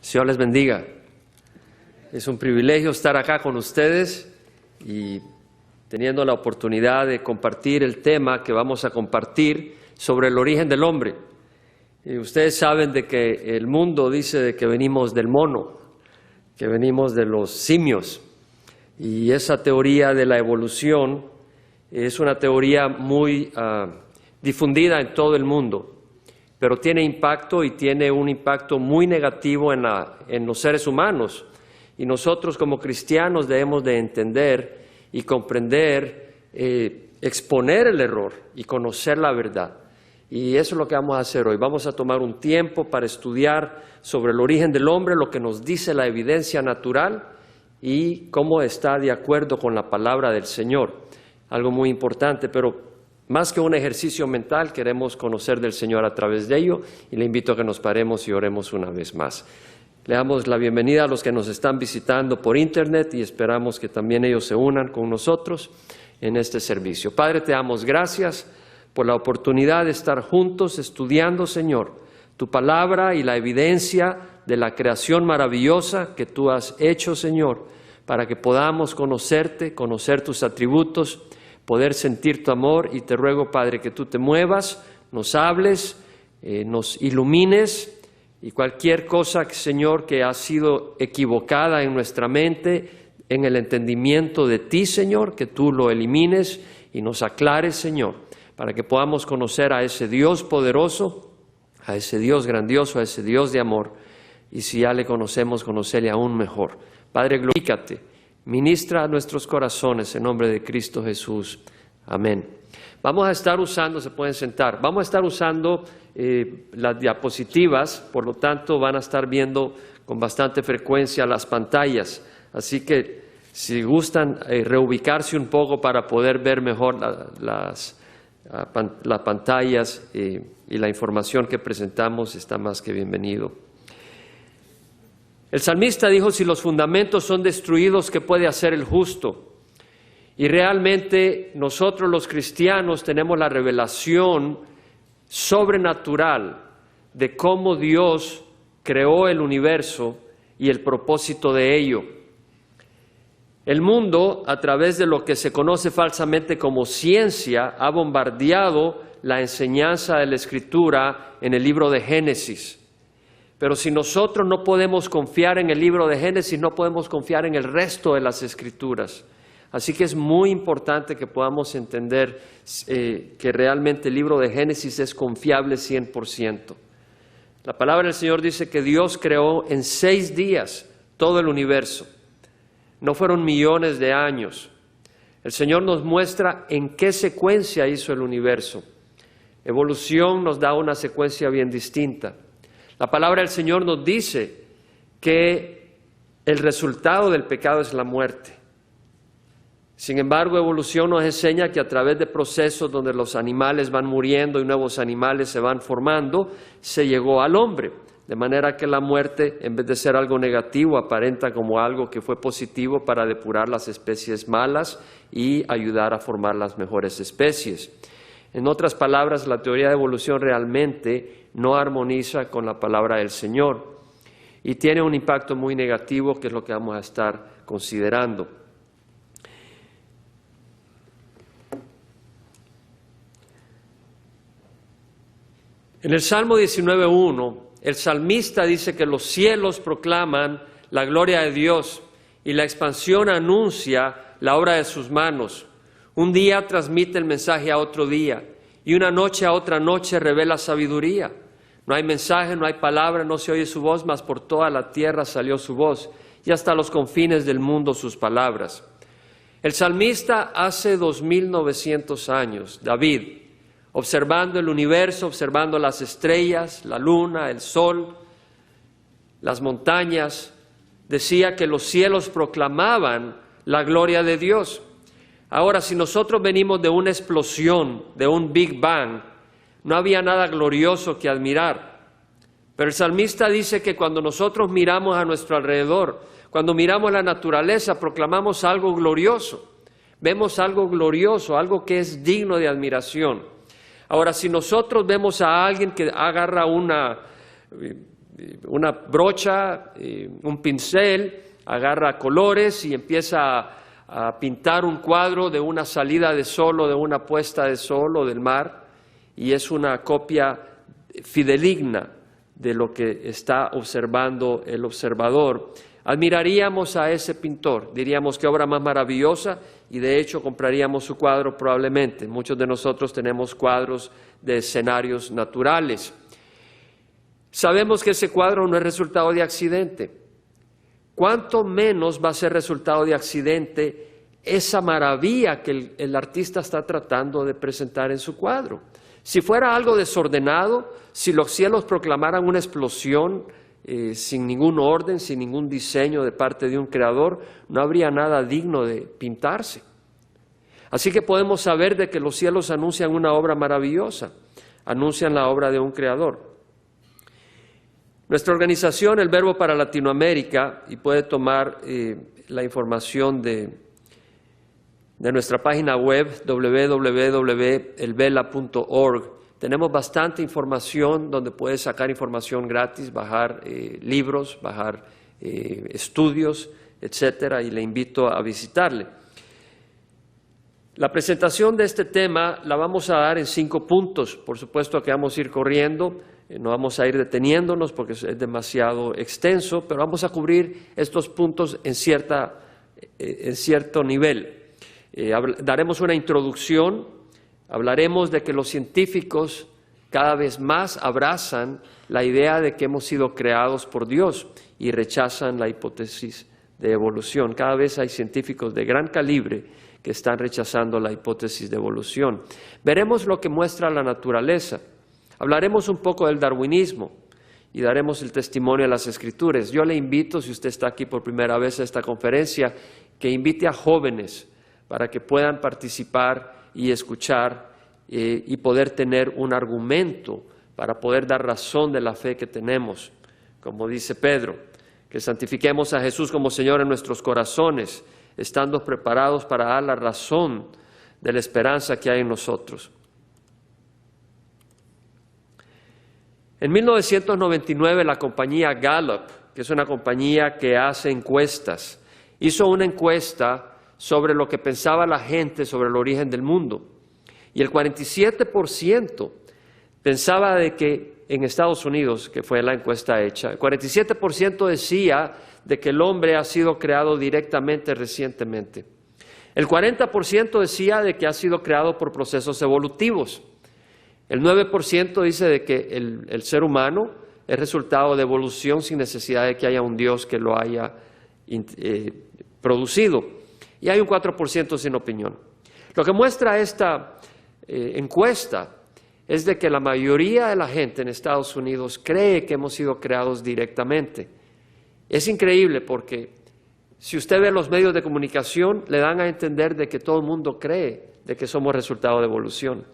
Señor les bendiga. Es un privilegio estar acá con ustedes y teniendo la oportunidad de compartir el tema que vamos a compartir sobre el origen del hombre. Y ustedes saben de que el mundo dice de que venimos del mono, que venimos de los simios. Y esa teoría de la evolución es una teoría muy difundida en todo el mundo, pero tiene impacto y tiene un impacto muy negativo en los seres humanos. Y nosotros como cristianos debemos de entender y comprender, exponer el error y conocer la verdad. Y eso es lo que vamos a hacer hoy. Vamos a tomar un tiempo para estudiar sobre el origen del hombre, lo que nos dice la evidencia natural y cómo está de acuerdo con la palabra del Señor. Algo muy importante, pero más que un ejercicio mental, queremos conocer del Señor a través de ello y le invito a que nos paremos y oremos una vez más. Le damos la bienvenida a los que nos están visitando por internet y esperamos que también ellos se unan con nosotros en este servicio. Padre, te damos gracias por la oportunidad de estar juntos estudiando, Señor, tu palabra y la evidencia de la creación maravillosa que tú has hecho, Señor, para que podamos conocerte, conocer tus atributos, poder sentir tu amor. Y te ruego, Padre, que tú te muevas, nos hables, nos ilumines, y cualquier cosa, Señor, que ha sido equivocada en nuestra mente, en el entendimiento de ti, Señor, que tú lo elimines y nos aclares, Señor, para que podamos conocer a ese Dios poderoso, a ese Dios grandioso, a ese Dios de amor, y si ya le conocemos, conocerle aún mejor. Padre, glorifícate, ministra a nuestros corazones en nombre de Cristo Jesús. Amén. Vamos a estar usando, se pueden sentar, vamos a estar usando las diapositivas, por lo tanto van a estar viendo con bastante frecuencia las pantallas. Así que si gustan reubicarse un poco para poder ver mejor las pantallas y la información que presentamos, está más que bienvenido. El salmista dijo: si los fundamentos son destruidos, ¿qué puede hacer el justo? Y realmente nosotros los cristianos tenemos la revelación sobrenatural de cómo Dios creó el universo y el propósito de ello. El mundo, a través de lo que se conoce falsamente como ciencia, ha bombardeado la enseñanza de la Escritura en el libro de Génesis. Pero si nosotros no podemos confiar en el libro de Génesis, no podemos confiar en el resto de las Escrituras. Así que es muy importante que podamos entender que realmente el libro de Génesis es confiable 100%. La palabra del Señor dice que Dios creó en 6 días todo el universo. No fueron millones de años. El Señor nos muestra en qué secuencia hizo el universo. Evolución nos da una secuencia bien distinta. La palabra del Señor nos dice que el resultado del pecado es la muerte. Sin embargo, evolución nos enseña que a través de procesos donde los animales van muriendo y nuevos animales se van formando, se llegó al hombre. De manera que la muerte, en vez de ser algo negativo, aparenta como algo que fue positivo para depurar las especies malas y ayudar a formar las mejores especies. En otras palabras, la teoría de evolución realmente no armoniza con la palabra del Señor y tiene un impacto muy negativo, que es lo que vamos a estar considerando. En el Salmo 19:1, el salmista dice que los cielos proclaman la gloria de Dios y la expansión anuncia la obra de sus manos. Un día transmite el mensaje a otro día y una noche a otra noche revela sabiduría. No hay mensaje, no hay palabra, no se oye su voz, mas por toda la tierra salió su voz y hasta los confines del mundo sus palabras. El salmista hace 2900 años, David, observando el universo, observando las estrellas, la luna, el sol, las montañas, decía que los cielos proclamaban la gloria de Dios. Ahora, si nosotros venimos de una explosión, de un Big Bang, no había nada glorioso que admirar. Pero el salmista dice que cuando nosotros miramos a nuestro alrededor, cuando miramos la naturaleza, proclamamos algo glorioso. Vemos algo glorioso, algo que es digno de admiración. Ahora, si nosotros vemos a alguien que agarra una una brocha, un pincel, agarra colores y empieza a pintar un cuadro de una salida de sol o de una puesta de sol o del mar, y es una copia fidedigna de lo que está observando el observador. Admiraríamos a ese pintor, diríamos qué obra más maravillosa, y de hecho compraríamos su cuadro probablemente. Muchos de nosotros tenemos cuadros de escenarios naturales. Sabemos que ese cuadro no es resultado de accidente. ¿Cuánto menos va a ser resultado de accidente esa maravilla que el artista está tratando de presentar en su cuadro? Si fuera algo desordenado, si los cielos proclamaran una explosión sin ningún orden, sin ningún diseño de parte de un creador, no habría nada digno de pintarse. Así que podemos saber de que los cielos anuncian una obra maravillosa, anuncian la obra de un creador. Nuestra organización, El Verbo para Latinoamérica, y puede tomar la información de nuestra página web www.elvela.org. Tenemos bastante información donde puede sacar información gratis, bajar libros, bajar estudios, etcétera, y le invito a visitarle. La presentación de este tema la vamos a dar en 5 puntos. Por supuesto que vamos a ir corriendo, no vamos a ir deteniéndonos porque es demasiado extenso, pero vamos a cubrir estos puntos en cierto nivel. Daremos una introducción, hablaremos de que los científicos cada vez más abrazan la idea de que hemos sido creados por Dios y rechazan la hipótesis de evolución. Cada vez hay científicos de gran calibre que están rechazando la hipótesis de evolución. Veremos lo que muestra la naturaleza. Hablaremos un poco del darwinismo y daremos el testimonio de las Escrituras. Yo le invito, si usted está aquí por primera vez a esta conferencia, que invite a jóvenes para que puedan participar y escuchar y poder tener un argumento para poder dar razón de la fe que tenemos. Como dice Pedro, que santifiquemos a Jesús como Señor en nuestros corazones, estando preparados para dar la razón de la esperanza que hay en nosotros. En 1999 la compañía Gallup, que es una compañía que hace encuestas, hizo una encuesta sobre lo que pensaba la gente sobre el origen del mundo. Y el 47% pensaba de que en Estados Unidos, que fue la encuesta hecha, el 47% decía de que el hombre ha sido creado directamente recientemente. El 40% decía de que ha sido creado por procesos evolutivos. El 9% dice de que el ser humano es resultado de evolución sin necesidad de que haya un Dios que lo haya producido. Y hay un 4% sin opinión. Lo que muestra esta encuesta es de que la mayoría de la gente en Estados Unidos cree que hemos sido creados directamente. Es increíble porque si usted ve los medios de comunicación, le dan a entender de que todo el mundo cree de que somos resultado de evolución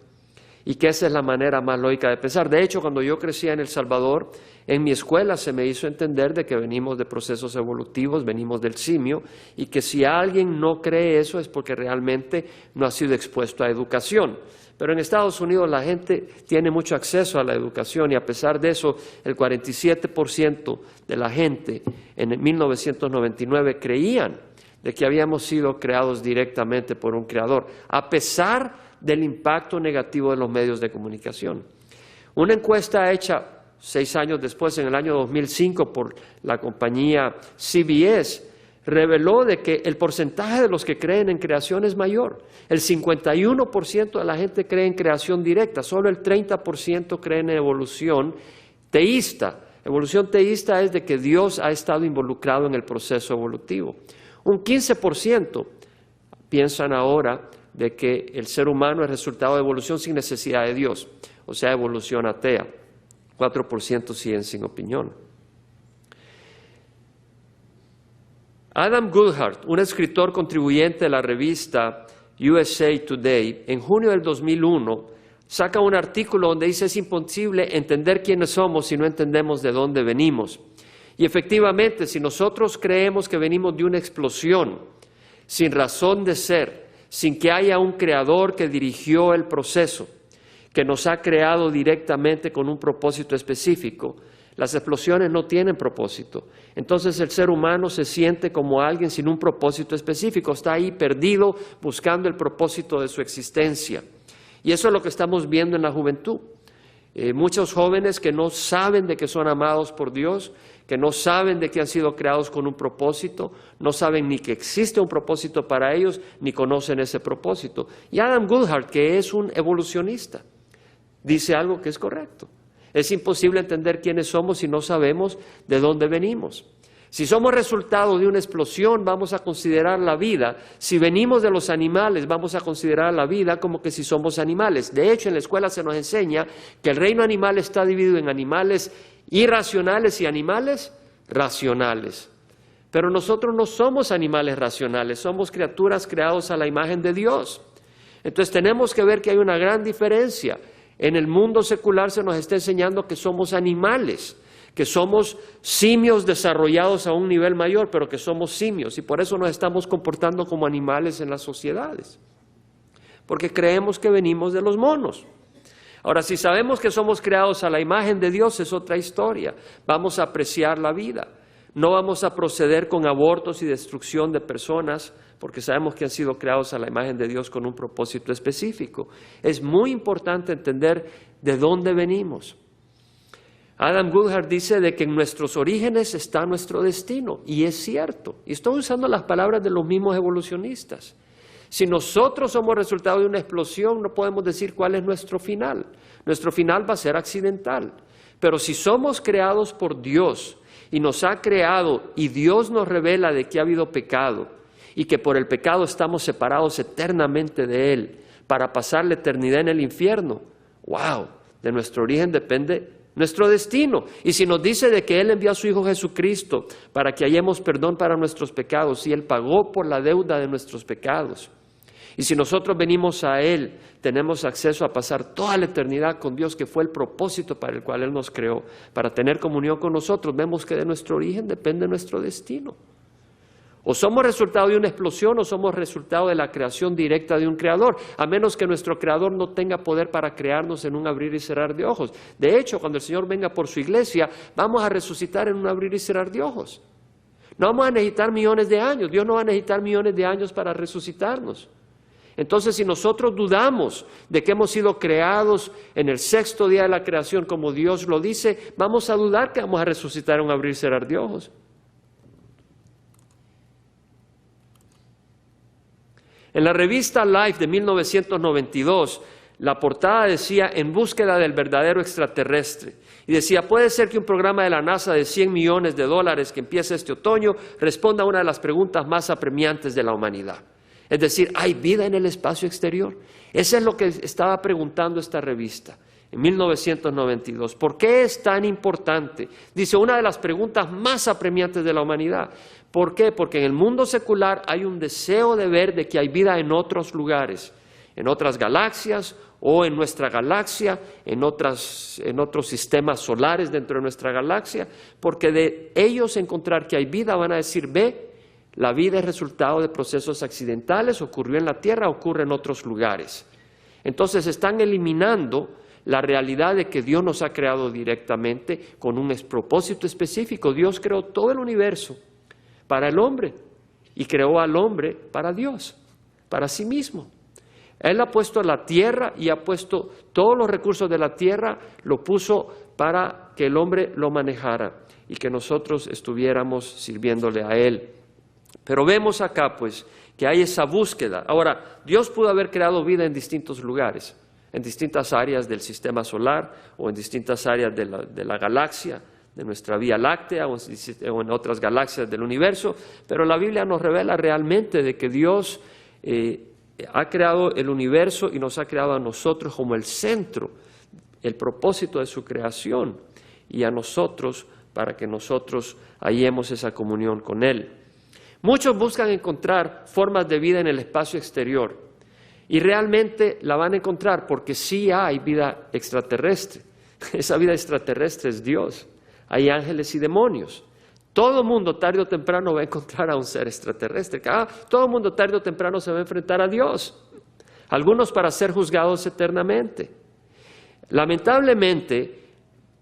y que esa es la manera más lógica de pensar. De hecho, cuando yo crecía en El Salvador, en mi escuela se me hizo entender de que venimos de procesos evolutivos, venimos del simio, y que si alguien no cree eso es porque realmente no ha sido expuesto a educación. Pero en Estados Unidos la gente tiene mucho acceso a la educación y a pesar de eso, el 47% de la gente en 1999 creían de que habíamos sido creados directamente por un creador, a pesar del impacto negativo de los medios de comunicación. Una encuesta hecha 6 años después, en el año 2005, por la compañía CBS, reveló de que el porcentaje de los que creen en creación es mayor. El 51% de la gente cree en creación directa, solo el 30% cree en evolución teísta. Evolución teísta es de que Dios ha estado involucrado en el proceso evolutivo. Un 15% piensan ahora de que el ser humano es resultado de evolución sin necesidad de Dios, o sea, evolución atea. 4% siguen sin opinión. Adam Goodhart, un escritor contribuyente de la revista USA Today, en junio del 2001, saca un artículo donde dice es imposible entender quiénes somos si no entendemos de dónde venimos. Y efectivamente, si nosotros creemos que venimos de una explosión, sin razón de ser, sin que haya un creador que dirigió el proceso, que nos ha creado directamente con un propósito específico, Las explosiones no tienen propósito. Entonces el ser humano se siente como alguien sin un propósito específico. Está ahí perdido buscando el propósito de su existencia. Y eso es lo que estamos viendo en la juventud. Muchos jóvenes que no saben de que son amados por Dios, que no saben de que han sido creados con un propósito, no saben ni que existe un propósito para ellos, ni conocen ese propósito. Y Adam Goodhart, que es un evolucionista, dice algo que es correcto. Es imposible entender quiénes somos si no sabemos de dónde venimos. Si somos resultado de una explosión, vamos a considerar la vida. Si venimos de los animales, vamos a considerar la vida como que si somos animales. De hecho, en la escuela se nos enseña que el reino animal está dividido en animales irracionales y animales racionales. Pero nosotros no somos animales racionales, somos criaturas creadas a la imagen de Dios. Entonces tenemos que ver que hay una gran diferencia. En el mundo secular se nos está enseñando que somos animales, que somos simios desarrollados a un nivel mayor, pero que somos simios, y por eso nos estamos comportando como animales en las sociedades, porque creemos que venimos de los monos. Ahora, si sabemos que somos creados a la imagen de Dios, es otra historia. Vamos a apreciar la vida. No vamos a proceder con abortos y destrucción de personas, porque sabemos que han sido creados a la imagen de Dios con un propósito específico. Es muy importante entender de dónde venimos. Adam Goodhart dice de que en nuestros orígenes está nuestro destino, y es cierto. Y estoy usando las palabras de los mismos evolucionistas. Si nosotros somos resultado de una explosión, no podemos decir cuál es nuestro final. Nuestro final va a ser accidental. Pero si somos creados por Dios y nos ha creado y Dios nos revela de que ha habido pecado y que por el pecado estamos separados eternamente de Él para pasar la eternidad en el infierno, ¡wow! De nuestro origen depende nuestro destino. Y si nos dice de que Él envió a su Hijo Jesucristo para que hallemos perdón para nuestros pecados, y Él pagó por la deuda de nuestros pecados, y si nosotros venimos a Él, tenemos acceso a pasar toda la eternidad con Dios, que fue el propósito para el cual Él nos creó, para tener comunión con nosotros, vemos que de nuestro origen depende nuestro destino. O somos resultado de una explosión o somos resultado de la creación directa de un creador, a menos que nuestro creador no tenga poder para crearnos en un abrir y cerrar de ojos. De hecho, cuando el Señor venga por su iglesia, vamos a resucitar en un abrir y cerrar de ojos. No vamos a necesitar millones de años, Dios no va a necesitar millones de años para resucitarnos. Entonces, si nosotros dudamos de que hemos sido creados en el sexto día de la creación, como Dios lo dice, vamos a dudar que vamos a resucitar en un abrir y cerrar de ojos. En la revista Life de 1992, la portada decía, en búsqueda del verdadero extraterrestre. Y decía, puede ser que un programa de la NASA de $100 millones que empieza este otoño responda a una de las preguntas más apremiantes de la humanidad. Es decir, ¿hay vida en el espacio exterior? Eso es lo que estaba preguntando esta revista en 1992. ¿Por qué es tan importante? Dice, una de las preguntas más apremiantes de la humanidad. ¿Por qué? Porque en el mundo secular hay un deseo de ver de que hay vida en otros lugares, en otras galaxias o en nuestra galaxia, en otros sistemas solares dentro de nuestra galaxia, porque de ellos encontrar que hay vida van a decir, ve, la vida es resultado de procesos accidentales, ocurrió en la Tierra, ocurre en otros lugares. Entonces están eliminando la realidad de que Dios nos ha creado directamente con un propósito específico. Dios creó todo el universo para el hombre y creó al hombre para Dios, para sí mismo. Él ha puesto la tierra y ha puesto todos los recursos de la tierra, lo puso para que el hombre lo manejara y que nosotros estuviéramos sirviéndole a Él. Pero vemos acá pues que hay esa búsqueda. Ahora, Dios pudo haber creado vida en distintos lugares, en distintas áreas del sistema solar o en distintas áreas de la galaxia, de nuestra Vía Láctea o en otras galaxias del universo, pero la Biblia nos revela realmente de que Dios ha creado el universo y nos ha creado a nosotros como el centro, el propósito de su creación, y a nosotros para que nosotros hallemos esa comunión con Él. Muchos buscan encontrar formas de vida en el espacio exterior y realmente la van a encontrar porque sí hay vida extraterrestre. Esa vida extraterrestre es Dios. Hay ángeles y demonios. Todo mundo tarde o temprano va a encontrar a un ser extraterrestre. Todo mundo tarde o temprano se va a enfrentar a Dios. Algunos para ser juzgados eternamente. Lamentablemente,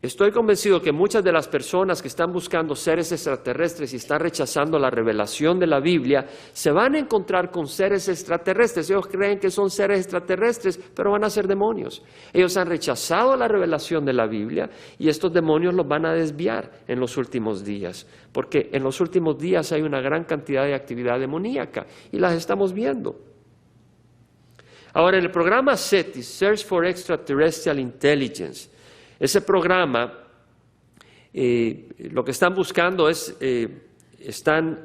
Estoy convencido que muchas de las personas que están buscando seres extraterrestres y están rechazando la revelación de la Biblia, se van a encontrar con seres extraterrestres. Ellos creen que son seres extraterrestres, pero van a ser demonios. Ellos han rechazado la revelación de la Biblia y estos demonios los van a desviar en los últimos días, porque en los últimos días hay una gran cantidad de actividad demoníaca y las estamos viendo. Ahora, en el programa SETI, Search for Extraterrestrial Intelligence, ese programa, lo que están buscando es, están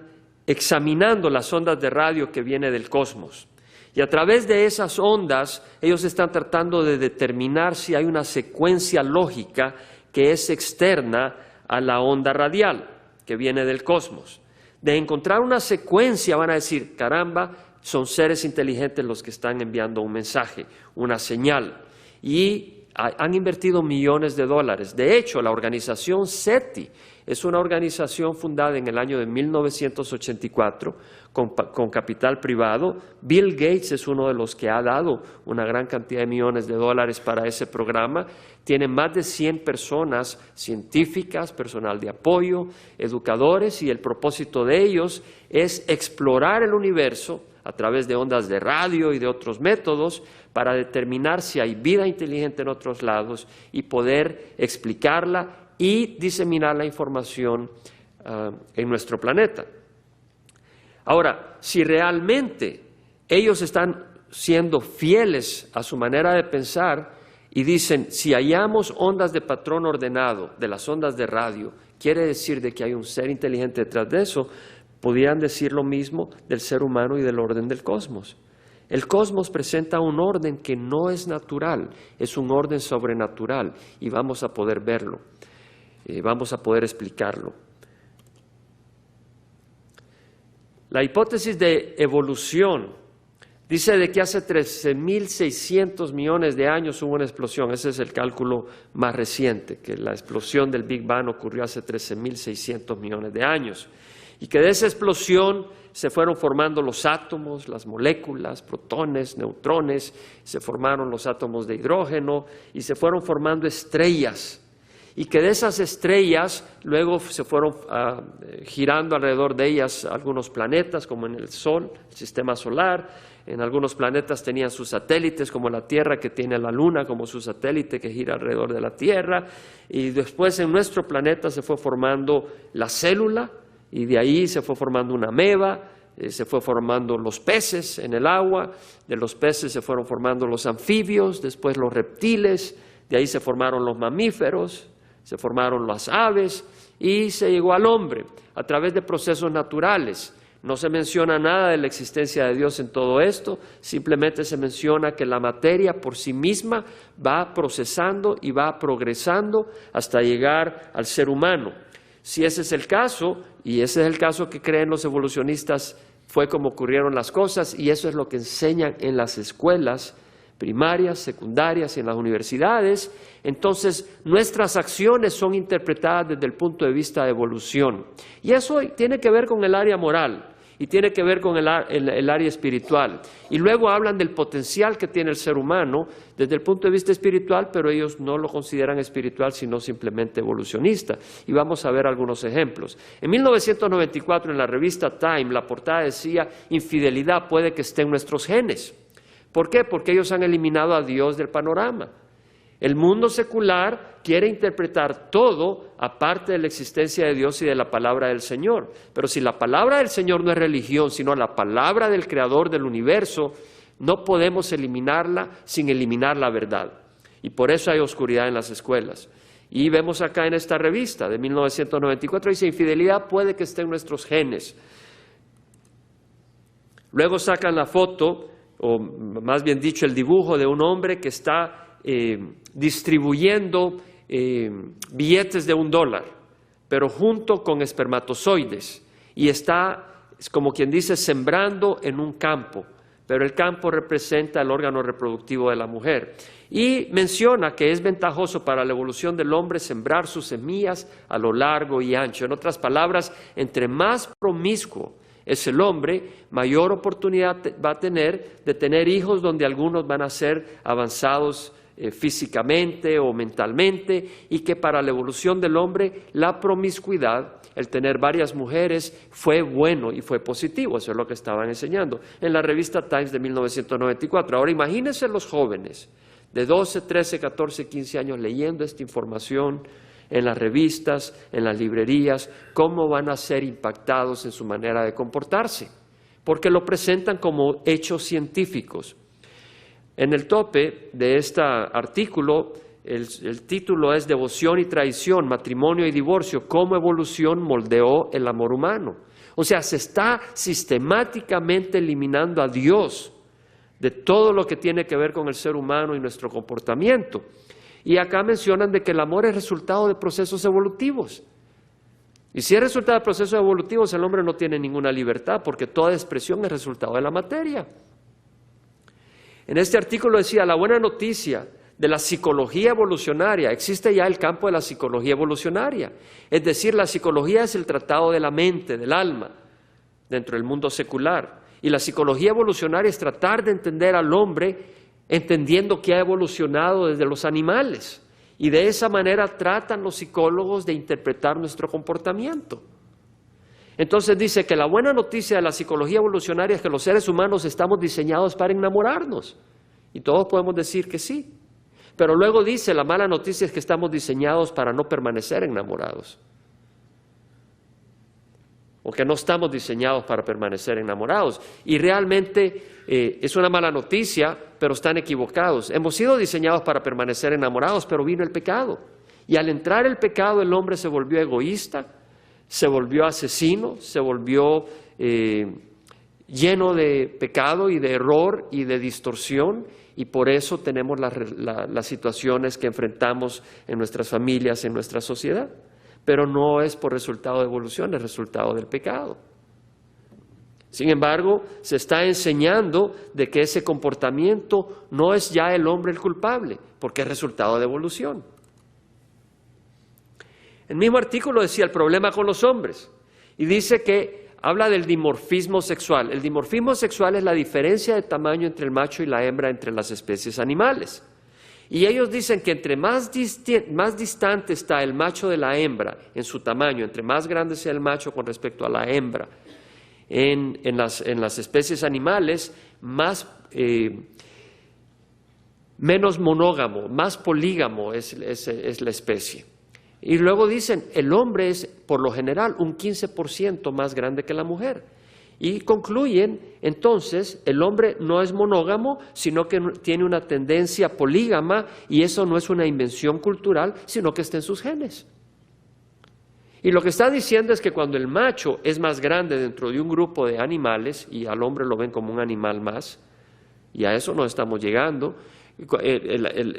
examinando las ondas de radio que vienen del cosmos. Y a través de esas ondas, ellos están tratando de determinar si hay una secuencia lógica que es externa a la onda radial que viene del cosmos. De encontrar una secuencia van a decir, caramba, son seres inteligentes los que están enviando un mensaje, una señal. Y han invertido millones de dólares. De hecho, la organización SETI es una organización fundada en el año de 1984 con capital privado. Bill Gates es uno de los que ha dado una gran cantidad de millones de dólares para ese programa. Tiene más de 100 personas científicas, personal de apoyo, educadores, y el propósito de ellos es explorar el universo a través de ondas de radio y de otros métodos para determinar si hay vida inteligente en otros lados y poder explicarla y diseminar la información en nuestro planeta. Ahora, si realmente ellos están siendo fieles a su manera de pensar y dicen, si hallamos ondas de patrón ordenado de las ondas de radio, quiere decir de que hay un ser inteligente detrás de eso, podrían decir lo mismo del ser humano y del orden del cosmos. El cosmos presenta un orden que no es natural, es un orden sobrenatural y vamos a poder verlo, vamos a poder explicarlo. La hipótesis de evolución dice de que hace 13.600 millones de años hubo una explosión. Ese es el cálculo más reciente, que la explosión del Big Bang ocurrió hace 13.600 millones de años. Y que de esa explosión se fueron formando los átomos, las moléculas, protones, neutrones, se formaron los átomos de hidrógeno y se fueron formando estrellas. Y que de esas estrellas luego se fueron girando alrededor de ellas algunos planetas, como en el Sol, el Sistema Solar. En algunos planetas tenían sus satélites, como la Tierra, que tiene la Luna como su satélite que gira alrededor de la Tierra. Y después en nuestro planeta se fue formando la célula, y de ahí se fue formando una ameba, se fue formando los peces en el agua, de los peces se fueron formando los anfibios, después los reptiles, de ahí se formaron los mamíferos, se formaron las aves y se llegó al hombre a través de procesos naturales. No se menciona nada de la existencia de Dios en todo esto, simplemente se menciona que la materia por sí misma va procesando y va progresando hasta llegar al ser humano. Si ese es el caso, y ese es el caso que creen los evolucionistas, fue como ocurrieron las cosas, y eso es lo que enseñan en las escuelas primarias, secundarias y en las universidades, entonces nuestras acciones son interpretadas desde el punto de vista de evolución. Y eso tiene que ver con el área moral y tiene que ver con el área espiritual. Y luego hablan del potencial que tiene el ser humano desde el punto de vista espiritual, pero ellos no lo consideran espiritual, sino simplemente evolucionista. Y vamos a ver algunos ejemplos. En 1994, en la revista Time, la portada decía, infidelidad puede que esté en nuestros genes. ¿Por qué? Porque ellos han eliminado a Dios del panorama. El mundo secular quiere interpretar todo aparte de la existencia de Dios y de la palabra del Señor. Pero si la palabra del Señor no es religión, sino la palabra del Creador del universo, no podemos eliminarla sin eliminar la verdad. Y por eso hay oscuridad en las escuelas. Y vemos acá en esta revista de 1994, dice, infidelidad puede que esté en nuestros genes. Luego sacan la foto, o más bien dicho, el dibujo de un hombre que está distribuyendo billetes de $1, pero junto con espermatozoides, y está, como quien dice, sembrando en un campo, pero el campo representa el órgano reproductivo de la mujer. Y menciona que es ventajoso para la evolución del hombre sembrar sus semillas a lo largo y ancho. En otras palabras, entre más promiscuo es el hombre, mayor oportunidad va a tener de tener hijos donde algunos van a ser avanzados físicamente o mentalmente, y que para la evolución del hombre la promiscuidad, el tener varias mujeres, fue bueno y fue positivo. Eso es lo que estaban enseñando en la revista Times de 1994. Ahora imagínense los jóvenes de 12, 13, 14, 15 años leyendo esta información en las revistas, en las librerías, cómo van a ser impactados en su manera de comportarse, porque lo presentan como hechos científicos. En el tope de este artículo, el título es Devoción y traición, matrimonio y divorcio, cómo evolución moldeó el amor humano. O sea, se está sistemáticamente eliminando a Dios de todo lo que tiene que ver con el ser humano y nuestro comportamiento. Y acá mencionan de que el amor es resultado de procesos evolutivos. Y si es resultado de procesos evolutivos, el hombre no tiene ninguna libertad, porque toda expresión es resultado de la materia. En este artículo decía, la buena noticia de la psicología evolucionaria, existe ya el campo de la psicología evolucionaria. Es decir, la psicología es el tratado de la mente, del alma, dentro del mundo secular. Y la psicología evolucionaria es tratar de entender al hombre entendiendo que ha evolucionado desde los animales. Y de esa manera tratan los psicólogos de interpretar nuestro comportamiento. Entonces dice que la buena noticia de la psicología evolucionaria es que los seres humanos estamos diseñados para enamorarnos. Y todos podemos decir que sí. Pero luego dice, la mala noticia es que estamos diseñados para no permanecer enamorados. O que no estamos diseñados para permanecer enamorados. Y realmente es una mala noticia, pero están equivocados. Hemos sido diseñados para permanecer enamorados, pero vino el pecado. Y al entrar el pecado, el hombre se volvió egoísta, se volvió asesino, se volvió lleno de pecado y de error y de distorsión, y por eso tenemos las situaciones que enfrentamos en nuestras familias, en nuestra sociedad. Pero no es por resultado de evolución, es resultado del pecado. Sin embargo, se está enseñando de que ese comportamiento no es ya el hombre el culpable, porque es resultado de evolución. El mismo artículo decía el problema con los hombres, y dice que habla del dimorfismo sexual. El dimorfismo sexual es la diferencia de tamaño entre el macho y la hembra entre las especies animales. Y ellos dicen que entre más distante está el macho de la hembra en su tamaño, entre más grande sea el macho con respecto a la hembra en las especies animales, menos monógamo, más polígamo es la especie. Y luego dicen, el hombre es por lo general un 15% más grande que la mujer. Y concluyen, entonces, el hombre no es monógamo, sino que tiene una tendencia polígama, y eso no es una invención cultural, sino que está en sus genes. Y lo que está diciendo es que cuando el macho es más grande dentro de un grupo de animales, y al hombre lo ven como un animal más, y a eso no estamos llegando,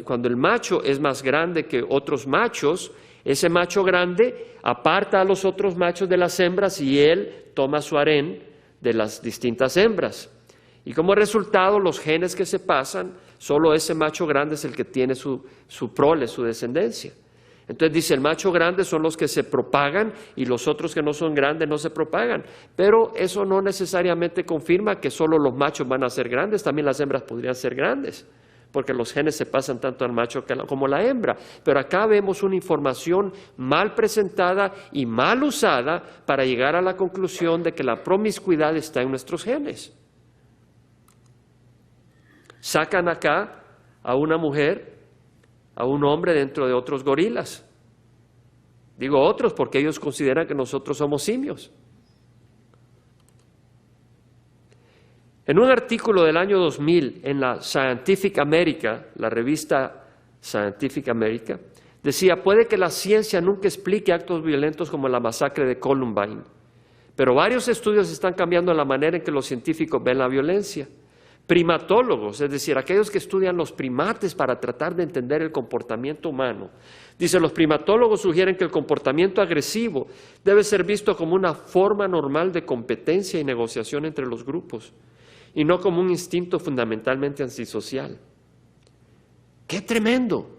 cuando el macho es más grande que otros machos, ese macho grande aparta a los otros machos de las hembras y él toma su harén de las distintas hembras. Y como resultado, los genes que se pasan, solo ese macho grande es el que tiene su prole, su descendencia. Entonces dice, el macho grande son los que se propagan y los otros que no son grandes no se propagan. Pero eso no necesariamente confirma que solo los machos van a ser grandes, también las hembras podrían ser grandes, porque los genes se pasan tanto al macho como a la hembra. Pero acá vemos una información mal presentada y mal usada para llegar a la conclusión de que la promiscuidad está en nuestros genes. Sacan acá a una mujer, a un hombre dentro de otros gorilas. Digo otros porque ellos consideran que nosotros somos simios. En un artículo del año 2000 en la Scientific America, la revista Scientific America, decía, puede que la ciencia nunca explique actos violentos como la masacre de Columbine, pero varios estudios están cambiando la manera en que los científicos ven la violencia. Primatólogos, es decir, aquellos que estudian los primates para tratar de entender el comportamiento humano, dice, los primatólogos sugieren que el comportamiento agresivo debe ser visto como una forma normal de competencia y negociación entre los grupos, y no como un instinto fundamentalmente antisocial. ¡Qué tremendo!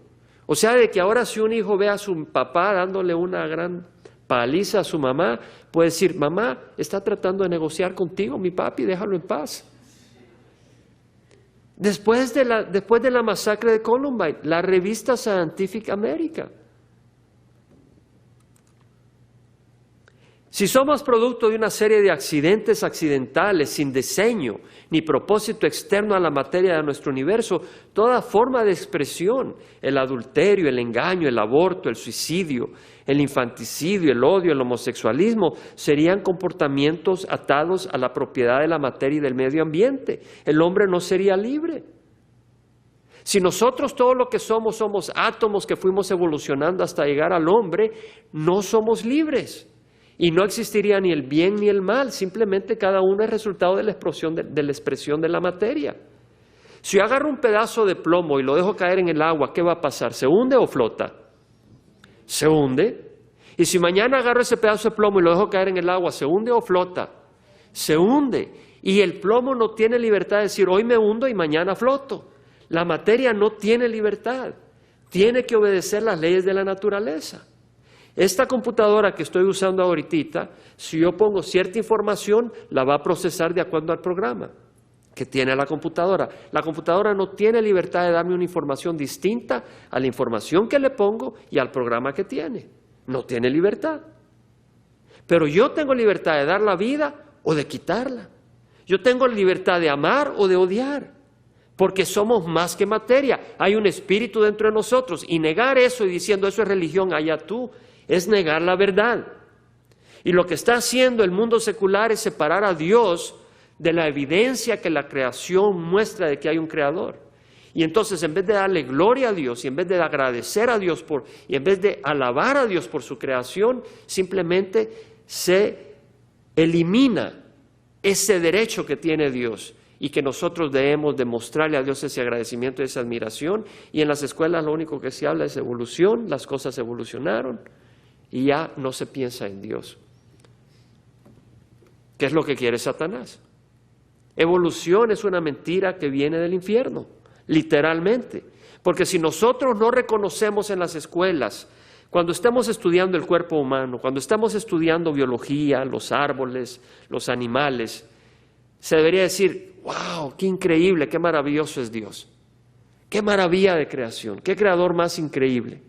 O sea, de que ahora si un hijo ve a su papá dándole una gran paliza a su mamá, puede decir, mamá, está tratando de negociar contigo, mi papi, déjalo en paz. Después de la masacre de Columbine, la revista Scientific American. Si somos producto de una serie de accidentes accidentales, sin diseño ni propósito externo a la materia de nuestro universo, toda forma de expresión, el adulterio, el engaño, el aborto, el suicidio, el infanticidio, el odio, el homosexualismo, serían comportamientos atados a la propiedad de la materia y del medio ambiente. El hombre no sería libre. Si nosotros todo lo que somos átomos que fuimos evolucionando hasta llegar al hombre, no somos libres. Y no existiría ni el bien ni el mal, simplemente cada uno es resultado de la expresión de la materia. Si yo agarro un pedazo de plomo y lo dejo caer en el agua, ¿qué va a pasar? ¿Se hunde o flota? Se hunde. Y si mañana agarro ese pedazo de plomo y lo dejo caer en el agua, ¿se hunde o flota? Se hunde. Y el plomo no tiene libertad de decir, hoy me hundo y mañana floto. La materia no tiene libertad. Tiene que obedecer las leyes de la naturaleza. Esta computadora que estoy usando ahorita, si yo pongo cierta información, la va a procesar de acuerdo al programa que tiene la computadora. La computadora no tiene libertad de darme una información distinta a la información que le pongo y al programa que tiene. No tiene libertad. Pero yo tengo libertad de dar la vida o de quitarla. Yo tengo libertad de amar o de odiar. Porque somos más que materia. Hay un espíritu dentro de nosotros. Y negar eso y diciendo eso es religión, allá tú, es negar la verdad. Y lo que está haciendo el mundo secular es separar a Dios de la evidencia que la creación muestra de que hay un creador. Y entonces en vez de darle gloria a Dios y en vez de agradecer a Dios y en vez de alabar a Dios por su creación, simplemente se elimina ese derecho que tiene Dios y que nosotros debemos demostrarle a Dios ese agradecimiento y esa admiración. Y en las escuelas lo único que se habla es evolución, las cosas evolucionaron. Y ya no se piensa en Dios. ¿Qué es lo que quiere Satanás? Evolución es una mentira que viene del infierno, literalmente. Porque si nosotros no reconocemos en las escuelas, cuando estamos estudiando el cuerpo humano, cuando estamos estudiando biología, los árboles, los animales, se debería decir, wow, qué increíble, qué maravilloso es Dios. Qué maravilla de creación, qué creador más increíble.